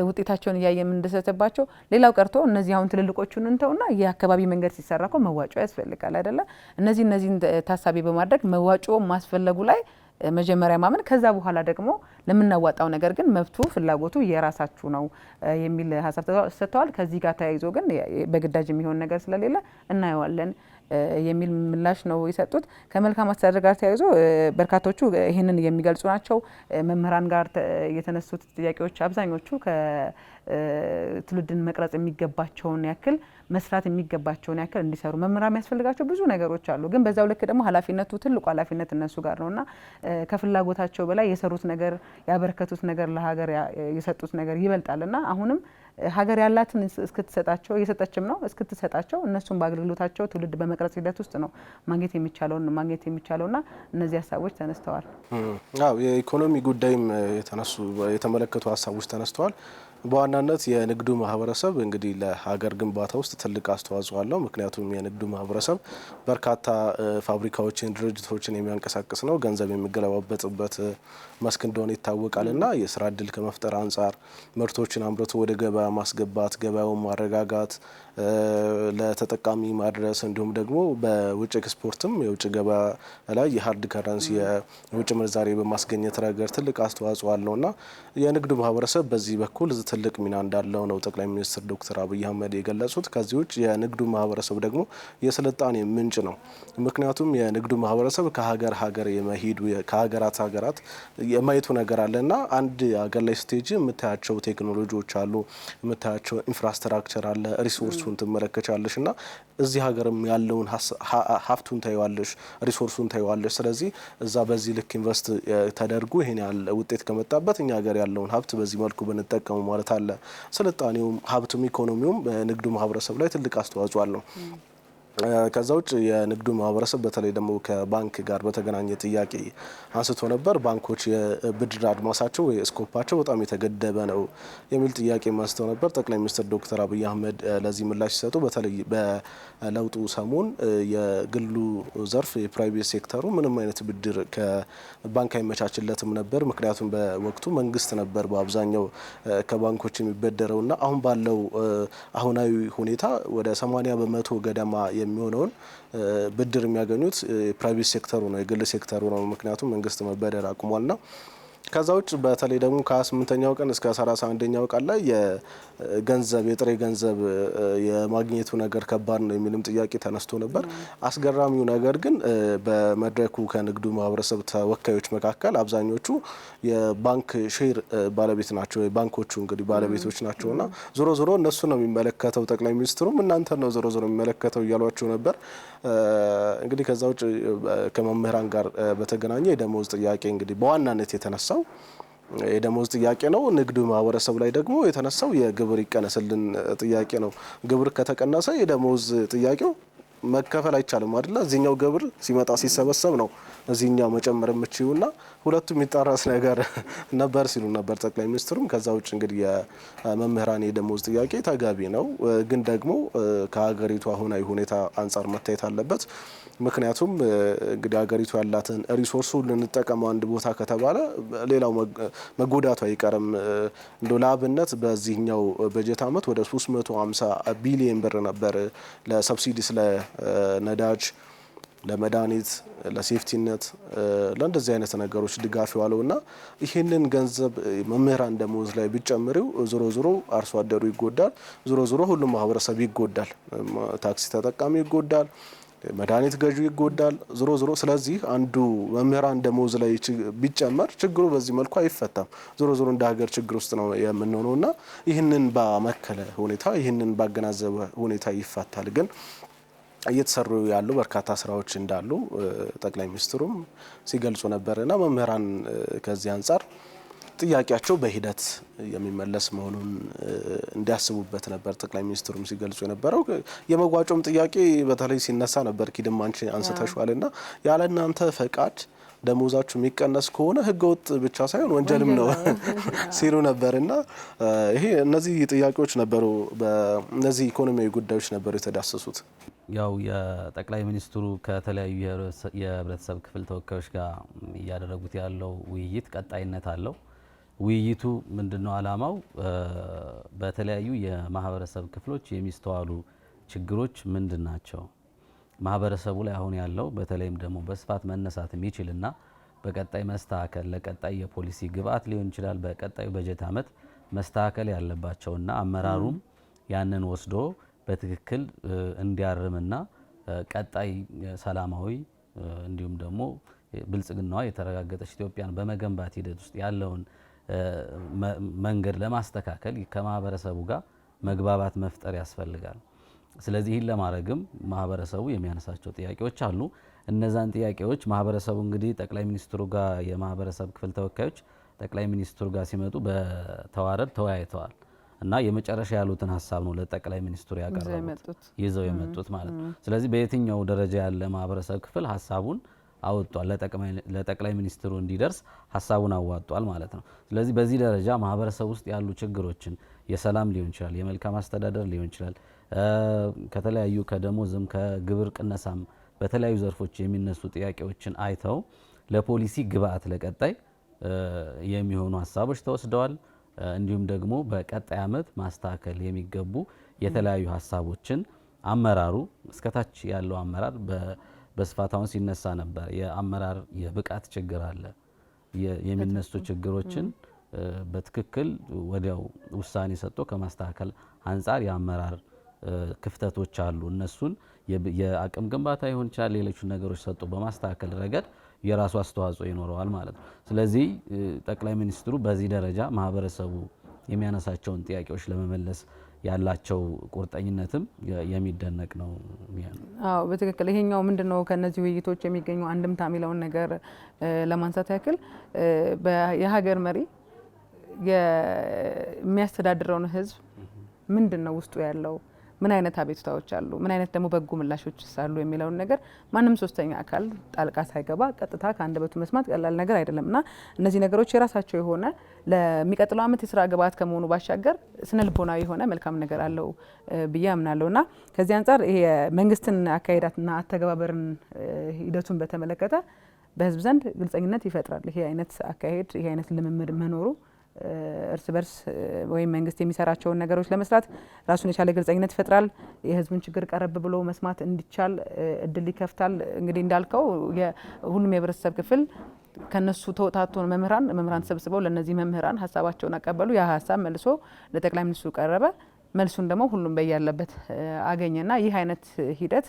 ውጤታቸውን እያየን እንደሰተባቸው። ሌላው ቀርቶ እነዚህ አሁን ትልልቆቹን እንተውና የአካባቢ መንገድ ሲሰራ እኮ መዋጮ ያስፈልጋል አይደለ? እነዚህን ታሳቢ በማድረግ መዋጮ ማስፈለጉ ላይ መጀመሪያ ማመን፣ ከዛ በኋላ ደግሞ ለምናዋጣው ነገር ግን መብቱ ፍላጎቱ የራሳችሁ ነው የሚል ሀሳብ ሰጥተዋል። ከዚህ ጋር ተያይዞ ግን በግዳጅ የሚሆን ነገር ስለሌለ እናየዋለን የሚል ምላሽ ነው የሰጡት። ከመልካም አስተዳደር ጋር ተያይዞ በርካቶቹ ይህንን የሚገልጹ ናቸው። መምህራን ጋር የተነሱት ጥያቄዎች አብዛኞቹ ከትውልድን መቅረጽ የሚገባቸውን ያክል መስራት የሚገባቸውን ያክል እንዲሰሩ መምህራን የሚያስፈልጋቸው ብዙ ነገሮች አሉ። ግን በዛው ልክ ደግሞ ኃላፊነቱ ትልቁ ኃላፊነት እነሱ ጋር ነውና ከፍላጎታቸው በላይ የሰሩት ነገር ያበረከቱት ነገር ለሀገር የሰጡት ነገር ይበልጣልና አሁንም ሀገር ያላትን እስክትሰጣቸው እየሰጠችም ነው እስክትሰጣቸው እነሱም በአገልግሎታቸው ትውልድ በመቅረጽ ሂደት ውስጥ ነው ማግኘት የሚቻለውና እነዚህ ሀሳቦች ተነስተዋል። የኢኮኖሚ ጉዳይም የተመለከቱ ሀሳቦች ተነስተዋል። በዋናነት የንግዱ ማህበረሰብ እንግዲህ ለሀገር ግንባታ ውስጥ ትልቅ አስተዋጽኦ አለው። ምክንያቱም የንግዱ ማህበረሰብ በርካታ ፋብሪካዎችን፣ ድርጅቶችን የሚያንቀሳቅስ ነው። ገንዘብ የሚገለባበጥበት መስክ እንደሆነ ይታወቃልና የስራ እድል ከመፍጠር አንጻር ምርቶችን አምርቶ ወደ ገበያ ማስገባት፣ ገበያውን ማረጋጋት፣ ለተጠቃሚ ማድረስ እንዲሁም ደግሞ በውጭ ኤክስፖርትም የውጭ ገበያ ላይ የሀርድ ከረንሲ የውጭ ምንዛሬ በማስገኘት ረገድ ትልቅ አስተዋጽኦ አለውና የንግዱ ማህበረሰብ በዚህ በኩል ትልቅ ሚና እንዳለው ነው ጠቅላይ ሚኒስትር ዶክተር አብይ አህመድ የገለጹት። ከዚህ ውጭ የንግዱ ማህበረሰብ ደግሞ የስልጣኔ ምንጭ ነው። ምክንያቱም የንግዱ ማህበረሰብ ከሀገር የመሄዱ ከሀገራት የማየቱ ነገር አለና አንድ ሀገር ላይ ስቴጅ የምታያቸው ቴክኖሎጂዎች አሉ፣ የምታያቸው ኢንፍራስትራክቸር አለ፣ ሪሶርሱን ትመለከቻለሽ እና እዚህ ሀገርም ያለውን ሀብቱን ታይዋለሽ፣ ሪሶርሱን ታይዋለሽ። ስለዚህ እዛ በዚህ ልክ ኢንቨስት ተደርጎ ይሄን ያህል ውጤት ከመጣበት እኛ ሀገር ያለውን ሀብት በዚህ መልኩ ብንጠቀሙ ማለት አለ። ስልጣኔውም ሀብቱም ኢኮኖሚውም በንግዱ ማህበረሰብ ላይ ትልቅ አስተዋጽኦ አለው። ከዛ ውጭ የንግዱ ማህበረሰብ በተለይ ደግሞ ከባንክ ጋር በተገናኘ ጥያቄ አንስቶ ነበር። ባንኮች የብድር አድማሳቸው ወይ ስኮፓቸው በጣም የተገደበ ነው የሚል ጥያቄ አንስተው ነበር። ጠቅላይ ሚኒስትር ዶክተር አብይ አህመድ ለዚህ ምላሽ ሲሰጡ በተለይ በለውጡ ሰሞን የግሉ ዘርፍ የፕራይቬት ሴክተሩ ምንም አይነት ብድር ከባንክ አይመቻችለትም ነበር። ምክንያቱም በወቅቱ መንግስት ነበር በአብዛኛው ከባንኮች የሚበደረውና አሁን ባለው አሁናዊ ሁኔታ ወደ 80% ገደማ የሚሆነውን ብድር የሚያገኙት ፕራይቬት ሴክተሩ ነው፣ የግል ሴክተሩ ነው። ምክንያቱም መንግስት መበደር አቁሟልና ከዛ ውጭ በተለይ ደግሞ ከ28ኛው ቀን እስከ 31ኛው ቀን ላይ የጥሬ ገንዘብ የማግኘቱ ነገር ከባድ ነው የሚልም ጥያቄ ተነስቶ ነበር። አስገራሚው ነገር ግን በመድረኩ ከንግዱ ማህበረሰብ ተወካዮች መካከል አብዛኞቹ የባንክ ሼር ባለቤት ናቸው። የባንኮቹ እንግዲህ ባለቤቶች ናቸውና ዞሮ ዞሮ እነሱ ነው የሚመለከተው፣ ጠቅላይ ሚኒስትሩም እናንተ ነው ዞሮ ዞሮ የሚመለከተው እያሏቸው ነበር። እንግዲህ ከዛ ውጭ ከመምህራን ጋር በተገናኘ የደሞዝ ጥያቄ እንግዲህ በዋናነት የተነሳው የደሞዝ ጥያቄ ነው። ንግዱ ማህበረሰብ ላይ ደግሞ የተነሳው የግብር ይቀነስልን ጥያቄ ነው። ግብር ከተቀነሰ የደሞዝ ጥያቄው መከፈል አይቻልም አይደለ? እዚህኛው ግብር ሲመጣ ሲሰበሰብ ነው እዚህኛው መጨመር የምችውና ሁለቱም የሚጣራስ ነገር ነበር ሲሉ ነበር ጠቅላይ ሚኒስትሩም። ከዛ ውጭ እንግዲህ የመምህራን የደሞዝ ጥያቄ ተገቢ ነው፣ ግን ደግሞ ከሀገሪቱ አሁናዊ ሁኔታ አንጻር መታየት አለበት። ምክንያቱም እንግዲህ ሀገሪቱ ያላትን ሪሶርሱ ልንጠቀመው አንድ ቦታ ከተባለ ሌላው መጎዳቱ አይቀርም። እንደው ለአብነት በዚህኛው በጀት ዓመት ወደ 350 ቢሊዮን ብር ነበር ለሰብሲዲ ለነዳጅ፣ ለመድኃኒት፣ ለሴፍቲነት ለእንደዚህ አይነት ነገሮች ድጋፍ የዋለውና ይህንን ገንዘብ መምህራን ደሞዝ ላይ ቢጨምሪው ዞሮ ዞሮ አርሶ አደሩ ይጎዳል፣ ዞሮ ዞሮ ሁሉም ማህበረሰብ ይጎዳል፣ ታክሲ ተጠቃሚ ይጎዳል፣ መድኃኒት ገዢ ይጎዳል ዞሮ ዞሮ። ስለዚህ አንዱ መምህራን ደሞዝ ላይ ቢጨመር ችግሩ በዚህ መልኩ አይፈታም። ዞሮ ዞሮ እንደ ሀገር ችግር ውስጥ ነው የምንሆነውና ይህንን ባመከለ ሁኔታ ይህንን ባገናዘበ ሁኔታ ይፈታል። ግን እየተሰሩ ያሉ በርካታ ስራዎች እንዳሉ ጠቅላይ ሚኒስትሩም ሲገልጹ ነበርና መምህራን ከዚህ አንጻር ጥያቄያቸው በሂደት የሚመለስ መሆኑን እንዲያስቡበት ነበር ጠቅላይ ሚኒስትሩም ሲገልጹ የነበረው። የመዋጮም ጥያቄ በተለይ ሲነሳ ነበር። ኪድም አንቺ አንስተሽዋልና ያለ እናንተ ፈቃድ ደሞዛችሁ የሚቀነስ ከሆነ ህገወጥ ብቻ ሳይሆን ወንጀልም ነው ሲሉ ነበርና ይሄ እነዚህ ጥያቄዎች ነበሩ፣ በእነዚህ ኢኮኖሚያዊ ጉዳዮች ነበሩ የተዳሰሱት። ያው የጠቅላይ ሚኒስትሩ ከተለያዩ የህብረተሰብ ክፍል ተወካዮች ጋር እያደረጉት ያለው ውይይት ቀጣይነት አለው። ውይይቱ ምንድነው ዓላማው? በተለያዩ የማህበረሰብ ክፍሎች የሚስተዋሉ ችግሮች ምንድን ናቸው? ማህበረሰቡ ላይ አሁን ያለው በተለይም ደግሞ በስፋት መነሳት የሚችልና በቀጣይ መስተካከል ለቀጣይ የፖሊሲ ግብዓት ሊሆን ይችላል፣ በቀጣዩ በጀት ዓመት መስተካከል ያለባቸውና አመራሩም ያንን ወስዶ በትክክል እንዲያርምና ቀጣይ ሰላማዊ እንዲሁም ደግሞ ብልጽግናዋ የተረጋገጠች ኢትዮጵያን በመገንባት ሂደት ውስጥ ያለውን መንገድ ለማስተካከል ከማህበረሰቡ ጋር መግባባት መፍጠር ያስፈልጋል። ስለዚህ ይህን ለማድረግም ማህበረሰቡ የሚያነሳቸው ጥያቄዎች አሉ። እነዛን ጥያቄዎች ማህበረሰቡ እንግዲህ ጠቅላይ ሚኒስትሩ ጋር የማህበረሰብ ክፍል ተወካዮች ጠቅላይ ሚኒስትሩ ጋር ሲመጡ በተዋረድ ተወያይተዋል እና የመጨረሻ ያሉትን ሀሳብ ነው ለጠቅላይ ሚኒስትሩ ያቀረቡት ይዘው የመጡት ማለት ነው። ስለዚህ በየትኛው ደረጃ ያለ ማህበረሰብ ክፍል ሀሳቡን አወጧል፣ ለጠቅላይ ሚኒስትሩ እንዲደርስ ሀሳቡን አዋጧል ማለት ነው። ስለዚህ በዚህ ደረጃ ማህበረሰብ ውስጥ ያሉ ችግሮችን የሰላም ሊሆን ይችላል፣ የመልካም አስተዳደር ሊሆን ይችላል፣ ከተለያዩ ከደሞዝም ከግብር ቅነሳም በተለያዩ ዘርፎች የሚነሱ ጥያቄዎችን አይተው ለፖሊሲ ግብዓት ለቀጣይ የሚሆኑ ሀሳቦች ተወስደዋል። እንዲሁም ደግሞ በቀጣይ ዓመት ማስተካከል የሚገቡ የተለያዩ ሀሳቦችን አመራሩ እስከታች ያለው አመራር በስፋታውን ሲነሳ ነበር። የአመራር የብቃት ችግር አለ። የሚነሱ ችግሮችን በትክክል ወዲያው ውሳኔ ሰጥቶ ከማስተካከል አንጻር የአመራር ክፍተቶች አሉ። እነሱን የአቅም ግንባታ ይሆን ይችላል፣ ሌሎች ነገሮች ሰጥቶ በማስተካከል ረገድ የራሱ አስተዋጽኦ ይኖረዋል ማለት ነው። ስለዚህ ጠቅላይ ሚኒስትሩ በዚህ ደረጃ ማህበረሰቡ የሚያነሳቸውን ጥያቄዎች ለመመለስ ያላቸው ቁርጠኝነትም የሚደነቅ ነው። አዎ በትክክል ይሄኛው ምንድነው ከነዚህ ውይይቶች የሚገኘው አንድምታ የሚለውን ነገር ለማንሳት ያክል የሀገር መሪ የሚያስተዳድረውን ህዝብ ምንድነው ውስጡ ያለው፣ ምን አይነት አቤቱታዎች አሉ፣ ምን አይነት ደግሞ በጎ ምላሾች አሉ የሚለውን ነገር ማንም ሶስተኛ አካል ጣልቃ ሳይገባ ቀጥታ ከአንደበቱ መስማት ቀላል ነገር አይደለምና እነዚህ ነገሮች የራሳቸው የሆነ ለሚቀጥለው ዓመት የስራ ግብዓት ከመሆኑ ባሻገር ስነ ልቦናዊ የሆነ መልካም ነገር አለው ብዬ አምናለሁና ከዚህ አንጻር ይሄ መንግስትን አካሄዳትና አተገባበርን ሂደቱን በተመለከተ በህዝብ ዘንድ ግልጸኝነት ይፈጥራል። ይሄ አይነት አካሄድ ይሄ አይነት ልምምድ መኖሩ እርስ በርስ ወይም መንግስት የሚሰራቸውን ነገሮች ለመስራት ራሱን የቻለ ግልጸኝነት ይፈጥራል። የህዝቡን ችግር ቀረብ ብሎ መስማት እንዲቻል እድል ይከፍታል። እንግዲህ እንዳልከው ሁሉም የህብረተሰብ ክፍል ከነሱ ተውታቶ መምህራን ተሰብስበው ለነዚህ መምህራን ሀሳባቸውን አቀበሉ። ያ ሀሳብ መልሶ ለጠቅላይ ሚኒስትሩ ቀረበ። መልሱን ደግሞ ሁሉም በያለበት አገኘና ይህ አይነት ሂደት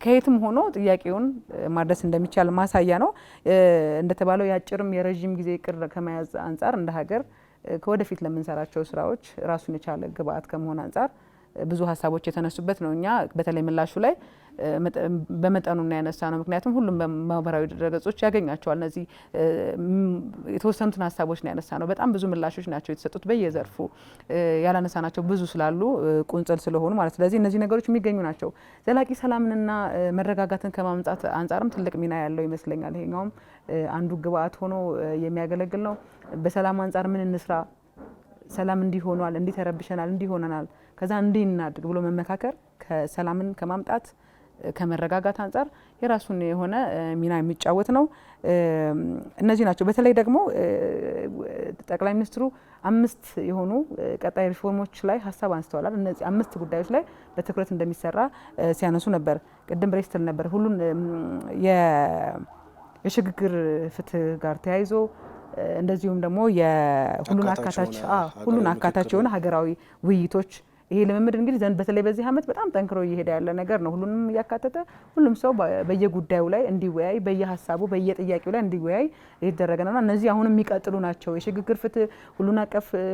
ከየትም ሆኖ ጥያቄውን ማድረስ እንደሚቻል ማሳያ ነው። እንደተባለው የአጭርም የረጅም ጊዜ እቅድ ከመያዝ አንጻር እንደ ሀገር ከወደፊት ለምንሰራቸው ስራዎች ራሱን የቻለ ግብአት ከመሆን አንጻር ብዙ ሀሳቦች የተነሱበት ነው። እኛ በተለይ ምላሹ ላይ በመጠኑ ያነሳ ነው። ምክንያቱም ሁሉም በማህበራዊ ድረገጾች ያገኛቸዋል። እነዚህ የተወሰኑትን ሀሳቦች ነው ያነሳ ነው። በጣም ብዙ ምላሾች ናቸው የተሰጡት በየዘርፉ ያላነሳናቸው ብዙ ስላሉ ቁንጽል ስለሆኑ ማለት። ስለዚህ እነዚህ ነገሮች የሚገኙ ናቸው። ዘላቂ ሰላምንና መረጋጋትን ከማምጣት አንጻርም ትልቅ ሚና ያለው ይመስለኛል። ይሄኛውም አንዱ ግብአት ሆኖ የሚያገለግል ነው። በሰላም አንጻር ምን እንስራ፣ ሰላም እንዲሆኗል፣ እንዲተረብሸናል፣ እንዲሆነናል፣ ከዛ እንዲናድግ ብሎ መመካከር ከሰላምን ከማምጣት ከመረጋጋት አንጻር የራሱን የሆነ ሚና የሚጫወት ነው። እነዚህ ናቸው። በተለይ ደግሞ ጠቅላይ ሚኒስትሩ 5 የሆኑ ቀጣይ ሪፎርሞች ላይ ሀሳብ አንስተዋል። እነዚህ 5 ጉዳዮች ላይ በትኩረት እንደሚሰራ ሲያነሱ ነበር። ቅድም ብሬስትል ነበር ሁሉን የሽግግር ፍትህ ጋር ተያይዞ እንደዚሁም ደግሞ ሁሉን አካታች የሆነ ሀገራዊ ውይይቶች ይሄ ልምምድ እንግዲህ ዘንድ በተለይ በዚህ ዓመት በጣም ጠንክሮ እየሄደ ያለ ነገር ነው። ሁሉንም እያካተተ ሁሉም ሰው በየጉዳዩ ላይ እንዲወያይ በየሀሳቡ በየጥያቄው ላይ እንዲወያይ እየተደረገ ነውና እነዚህ አሁንም የሚቀጥሉ ናቸው። የሽግግር ፍትህ፣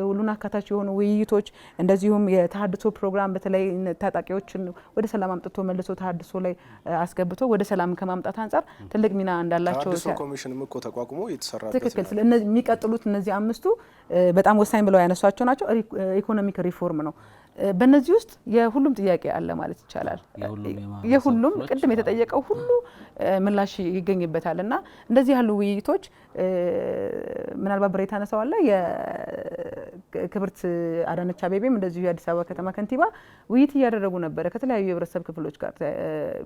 ሁሉን አካታች የሆኑ ውይይቶች እንደዚሁም የተሃድሶ ፕሮግራም በተለይ ታጣቂዎችን ወደ ሰላም አምጥቶ መልሶ ተሃድሶ ላይ አስገብቶ ወደ ሰላም ከማምጣት አንጻር ትልቅ ሚና እንዳላቸው ተሃድሶ ኮሚሽንም እኮ ተቋቁሞ እየተሰራበት ትክክል። ስለዚህ የሚቀጥሉት እነዚህ 5ቱ በጣም ወሳኝ ብለው ያነሷቸው ናቸው። ኢኮኖሚክ ሪፎርም ነው። በእነዚህ ውስጥ የሁሉም ጥያቄ አለ ማለት ይቻላል። የሁሉም ቅድም የተጠየቀው ሁሉ ምላሽ ይገኝበታል እና እንደዚህ ያሉ ውይይቶች ምናልባት ብሬ ታነሳዋለ የክብርት አዳነች አቤቤም እንደዚሁ የአዲስ አበባ ከተማ ከንቲባ ውይይት እያደረጉ ነበረ ከተለያዩ የህብረተሰብ ክፍሎች ጋር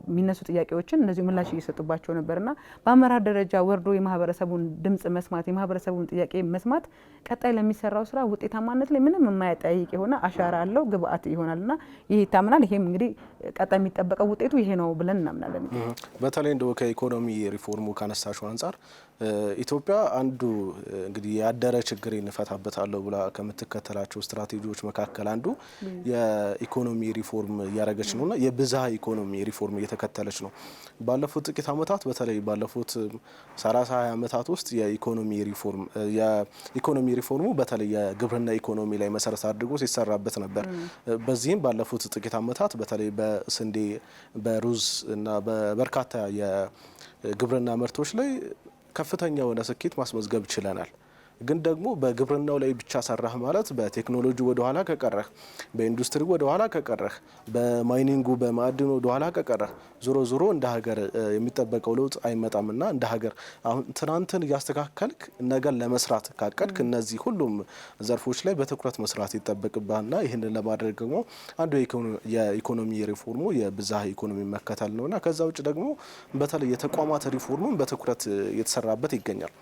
የሚነሱ ጥያቄዎችን እንደዚሁ ምላሽ እየሰጡባቸው ነበርና በአመራር ደረጃ ወርዶ የማህበረሰቡን ድምጽ መስማት የማህበረሰቡን ጥያቄ መስማት ቀጣይ ለሚሰራው ስራ ውጤታማነት ላይ ምንም የማያጠያይቅ የሆነ አሻራ አለው ግብአት ይሆናልና ይሄ ይታመናል። ይሄም እንግዲህ ቀጣይ የሚጠበቀው ውጤቱ ይሄ ነው ብለን እናምናለን። በተለይ እንደው ከኢኮኖሚ ሪፎርሙ ካነሳሽው አንጻር ኢትዮጵያ አንዱ እንግዲህ ያደረ ችግር እንፈታበታለሁ ብላ ከምትከተላቸው ስትራቴጂዎች መካከል አንዱ የኢኮኖሚ ሪፎርም እያደረገች ነውና የብዝሃ ኢኮኖሚ ሪፎርም እየተከተለች ነው። ባለፉት ጥቂት ዓመታት በተለይ ባለፉት 30-20 ዓመታት ውስጥ የኢኮኖሚ ሪፎርሙ በተለይ የግብርና ኢኮኖሚ ላይ መሰረት አድርጎ ሲሰራበት ነበር። በዚህም ባለፉት ጥቂት ዓመታት በተለይ በስንዴ፣ በሩዝ እና በበርካታ የግብርና ምርቶች ላይ ከፍተኛ የሆነ ስኬት ማስመዝገብ ችለናል። ግን ደግሞ በግብርናው ላይ ብቻ ሰራህ ማለት በቴክኖሎጂ ወደ ኋላ ከቀረህ፣ በኢንዱስትሪ ወደ ኋላ ከቀረህ፣ በማይኒንጉ በማዕድኑ ወደ ኋላ ከቀረህ ዞሮ እንደ ሀገር የሚጠበቀው ለውጥ አይመጣምና እንደ ሀገር አሁን ትናንትን እያስተካከልክ ነገር ለመስራት ካቀድክ እነዚህ ሁሉም ዘርፎች ላይ በትኩረት መስራት ይጠበቅብሃልና ይህንን ለማድረግ ደግሞ አንዱ የኢኮኖሚ ሪፎርሙ የብዝሃ ኢኮኖሚ መከተል ነውና ከዛ ውጭ ደግሞ በተለይ የተቋማት ሪፎርሙን በትኩረት እየተሰራበት ይገኛል።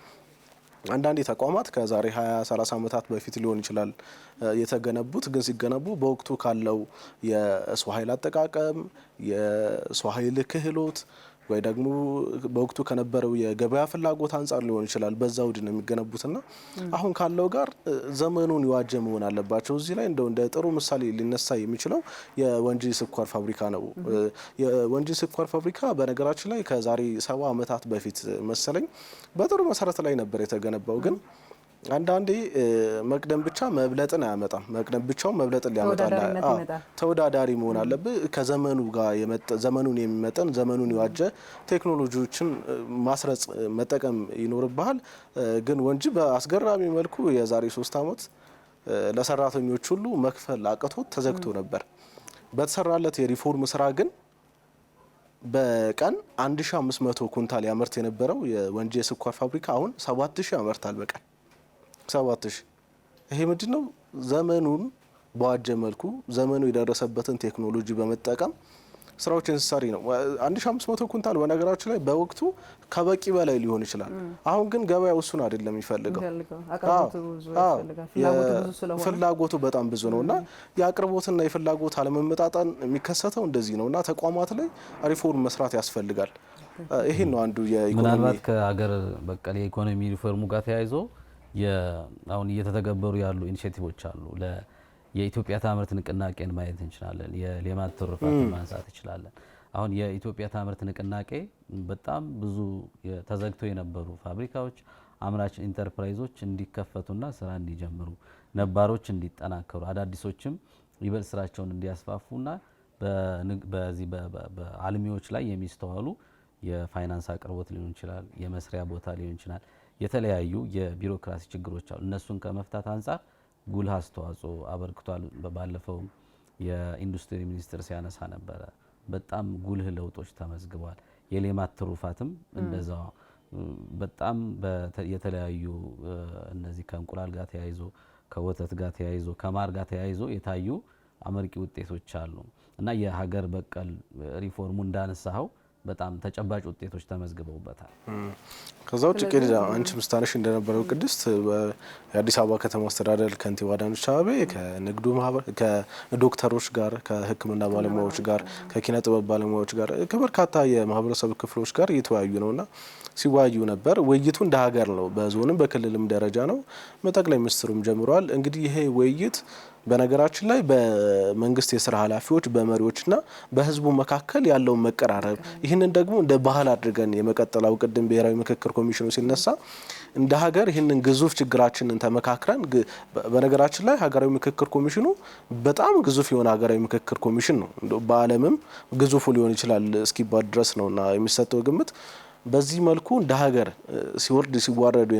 አንዳንድ ተቋማት ከዛሬ 20-30 ዓመታት በፊት ሊሆን ይችላል የተገነቡት፣ ግን ሲገነቡ በወቅቱ ካለው የሰው ኃይል አጠቃቀም የሰው ኃይል ክህሎት ወይ ደግሞ በወቅቱ ከነበረው የገበያ ፍላጎት አንጻር ሊሆን ይችላል በዛ ውድ ነው የሚገነቡትና አሁን ካለው ጋር ዘመኑን የዋጀ መሆን አለባቸው። እዚህ ላይ እንደ ጥሩ ምሳሌ ሊነሳ የሚችለው የወንጂ ስኳር ፋብሪካ ነው። የወንጂ ስኳር ፋብሪካ በነገራችን ላይ ከዛሬ 70 ዓመታት በፊት መሰለኝ በጥሩ መሰረት ላይ ነበር የተገነባው። ግን አንዳንዴ መቅደም ብቻ መብለጥን አያመጣም። መቅደም ብቻውን መብለጥን ሊያመጣል። ተወዳዳሪ መሆን አለብህ። ከዘመኑ ጋር ዘመኑን የሚመጠን ዘመኑን የዋጀ ቴክኖሎጂዎችን ማስረጽ መጠቀም ይኖርብሃል። ግን ወንጂ በአስገራሚ መልኩ የዛሬ 3 ዓመት ለሰራተኞች ሁሉ መክፈል አቅቶት ተዘግቶ ነበር። በተሰራለት የሪፎርም ስራ ግን በቀን 1500 ኩንታል ያመርት የነበረው የወንጂ የስኳር ፋብሪካ አሁን 7000 ያመርታል በቀን 7000። ይሄ ምንድነው? ዘመኑን በዋጀ መልኩ ዘመኑ የደረሰበትን ቴክኖሎጂ በመጠቀም ስራዎችን ሲሰሪ ነው። 1500 ኩንታል በነገራችን ላይ በወቅቱ ከበቂ በላይ ሊሆን ይችላል። አሁን ግን ገበያው እሱን አይደለም የሚፈልገው። ፍላጎቱ በጣም ብዙ ነውና የአቅርቦትና የፍላጎት አለመመጣጠን የሚከሰተው እንደዚህ ነውና ተቋማት ላይ ሪፎርም መስራት ያስፈልጋል። ይሄ ነው አንዱ የኢኮኖሚ ምናልባት ከሀገር በቀል የኢኮኖሚ ሪፎርሙ ጋር ተያይዞ አሁን እየተተገበሩ ያሉ ኢኒሼቲቮች አሉ። የኢትዮጵያ ታምርት ንቅናቄን ማየት እንችላለን። የሌማት ትሩፋትን ማንሳት እንችላለን። አሁን የኢትዮጵያ ታምርት ንቅናቄ በጣም ብዙ ተዘግተው የነበሩ ፋብሪካዎች፣ አምራች ኢንተርፕራይዞች እንዲከፈቱና ስራ እንዲጀምሩ፣ ነባሮች እንዲጠናከሩ፣ አዳዲሶችም ይበልጥ ስራቸውን እንዲያስፋፉና በዚህ በአልሚዎች ላይ የሚስተዋሉ የፋይናንስ አቅርቦት ሊሆን ይችላል፣ የመስሪያ ቦታ ሊሆን ይችላል፣ የተለያዩ የቢሮክራሲ ችግሮች አሉ። እነሱን ከመፍታት አንጻር ጉልህ አስተዋጽኦ አበርክቷል። ባለፈው የኢንዱስትሪ ሚኒስትር ሲያነሳ ነበረ። በጣም ጉልህ ለውጦች ተመዝግበዋል። የሌማት ትሩፋትም እንደዛው በጣም የተለያዩ እነዚህ ከእንቁላል ጋር ተያይዞ ከወተት ጋር ተያይዞ ከማር ጋር ተያይዞ የታዩ አመርቂ ውጤቶች አሉ እና የሀገር በቀል ሪፎርሙ እንዳነሳው በጣም ተጨባጭ ውጤቶች ተመዝግበውበታል። ከዛ ውጭ አንቺ ምስታነሽ እንደነበረው ቅድስት የአዲስ አበባ ከተማ አስተዳደር ከንቲባ አዳነች አቤቤ ከንግዱ ማህበር ከዶክተሮች ጋር ከሕክምና ባለሙያዎች ጋር ከኪነ ጥበብ ባለሙያዎች ጋር ከበርካታ የማህበረሰብ ክፍሎች ጋር እየተወያዩ ነውና ሲወያዩ ነበር። ውይይቱ እንደ ሀገር ነው፣ በዞንም በክልልም ደረጃ ነው። ጠቅላይ ሚኒስትሩም ጀምረዋል። እንግዲህ ይሄ ውይይት በነገራችን ላይ በመንግስት የስራ ኃላፊዎች በመሪዎችና በህዝቡ መካከል ያለውን መቀራረብ ይህንን ደግሞ እንደ ባህል አድርገን የመቀጠላው ቅድም ብሔራዊ ምክክር ኮሚሽኑ ሲነሳ እንደ ሀገር ይህንን ግዙፍ ችግራችንን ተመካክረን በነገራችን ላይ ሀገራዊ ምክክር ኮሚሽኑ በጣም ግዙፍ የሆነ ሀገራዊ ምክክር ኮሚሽን ነው። በዓለምም ግዙፉ ሊሆን ይችላል እስኪባል ድረስ ነውና የሚሰጠው ግምት በዚህ መልኩ እንደ ሀገር ሲወርድ ሲዋረዱ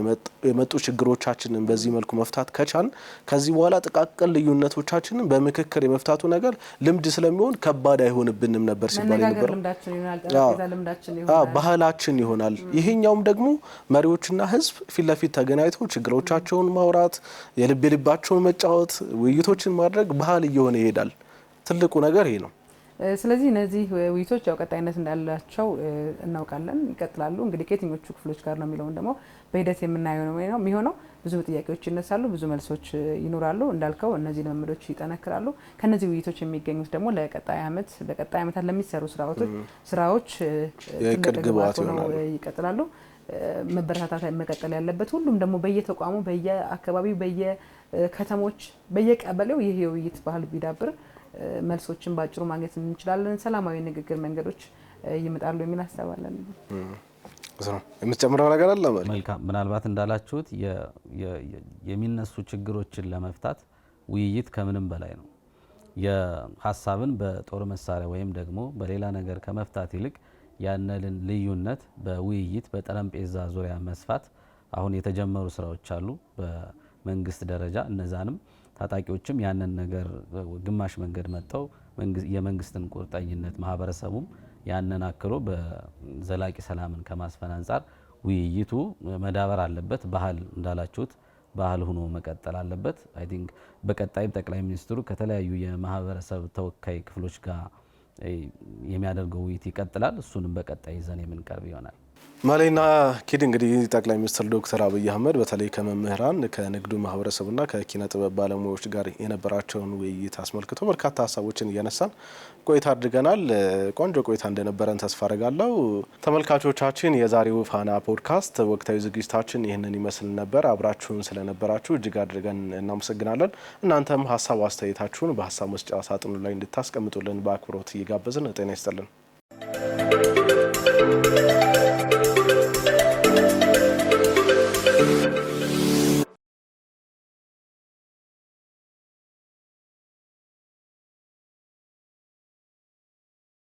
የመጡ ችግሮቻችንን በዚህ መልኩ መፍታት ከቻል ከዚህ በኋላ ጥቃቅን ልዩነቶቻችንን በምክክር የመፍታቱ ነገር ልምድ ስለሚሆን ከባድ አይሆንብንም ነበር ሲባል ነበር። ባህላችን ይሆናል። ይሄኛውም ደግሞ መሪዎችና ህዝብ ፊት ለፊት ተገናኝተው ችግሮቻቸውን ማውራት፣ የልብ ልባቸውን መጫወት፣ ውይይቶችን ማድረግ ባህል እየሆነ ይሄዳል። ትልቁ ነገር ይሄ ነው። ስለዚህ እነዚህ ውይይቶች ያው ቀጣይነት እንዳላቸው እናውቃለን፣ ይቀጥላሉ። እንግዲህ ከየትኞቹ ክፍሎች ጋር ነው የሚለውን ደግሞ በሂደት የምናየው ነው የሚሆነው። ብዙ ጥያቄዎች ይነሳሉ፣ ብዙ መልሶች ይኖራሉ። እንዳልከው እነዚህ ልምምዶች ይጠነክራሉ። ከነዚህ ውይይቶች የሚገኙት ደግሞ ለቀጣይ ዓመታት ለሚሰሩ ስራዎች የእቅድ ግብዓት ይሆናሉ፣ ይቀጥላሉ። መበረታታት መቀጠል ያለበት ሁሉም ደግሞ በየተቋሙ በየአካባቢው በየከተሞች በየቀበሌው ይህ የውይይት ባህል ቢዳብር መልሶችን ባጭሩ ማግኘት እንችላለን። ሰላማዊ ንግግር መንገዶች ይመጣሉ የሚል ሀሳብ አለን። የምትጨምረው ነገር አለ? መልካም። ምናልባት እንዳላችሁት የሚነሱ ችግሮችን ለመፍታት ውይይት ከምንም በላይ ነው። የሀሳብን በጦር መሳሪያ ወይም ደግሞ በሌላ ነገር ከመፍታት ይልቅ ያንን ልዩነት በውይይት በጠረጴዛ ዙሪያ መስፋት አሁን የተጀመሩ ስራዎች አሉ በመንግስት ደረጃ። እነዛንም ታጣቂዎችም ያንን ነገር ግማሽ መንገድ መጥተው የመንግስትን ቁርጠኝነት ማህበረሰቡም ያንን አክሎ በዘላቂ ሰላምን ከማስፈን አንጻር ውይይቱ መዳበር አለበት። ባህል እንዳላችሁት ባህል ሆኖ መቀጠል አለበት። አይ ቲንክ በቀጣይ ጠቅላይ ሚኒስትሩ ከተለያዩ የማህበረሰብ ተወካይ ክፍሎች ጋር የሚያደርገው ውይይት ይቀጥላል። እሱንም በቀጣይ ይዘን የምንቀርብ ይሆናል። ማሌና ኪድ እንግዲህ ጠቅላይ ሚኒስትር ዶክተር አብይ አህመድ በተለይ ከመምህራን ከንግዱ ማህበረሰብና ከኪነ ጥበብ ባለሙያዎች ጋር የነበራቸውን ውይይት አስመልክቶ በርካታ ሀሳቦችን እያነሳን ቆይታ አድርገናል። ቆንጆ ቆይታ እንደነበረን ተስፋ አደርጋለሁ። ተመልካቾቻችን የዛሬው ፋና ፖድካስት ወቅታዊ ዝግጅታችን ይህንን ይመስል ነበር። አብራችሁን ስለነበራችሁ እጅግ አድርገን እናመሰግናለን። እናንተም ሀሳብ አስተያየታችሁን በሀሳብ መስጫ ሳጥኑ ላይ እንድታስቀምጡልን በአክብሮት እየጋበዝን ጤና ይስጥልን።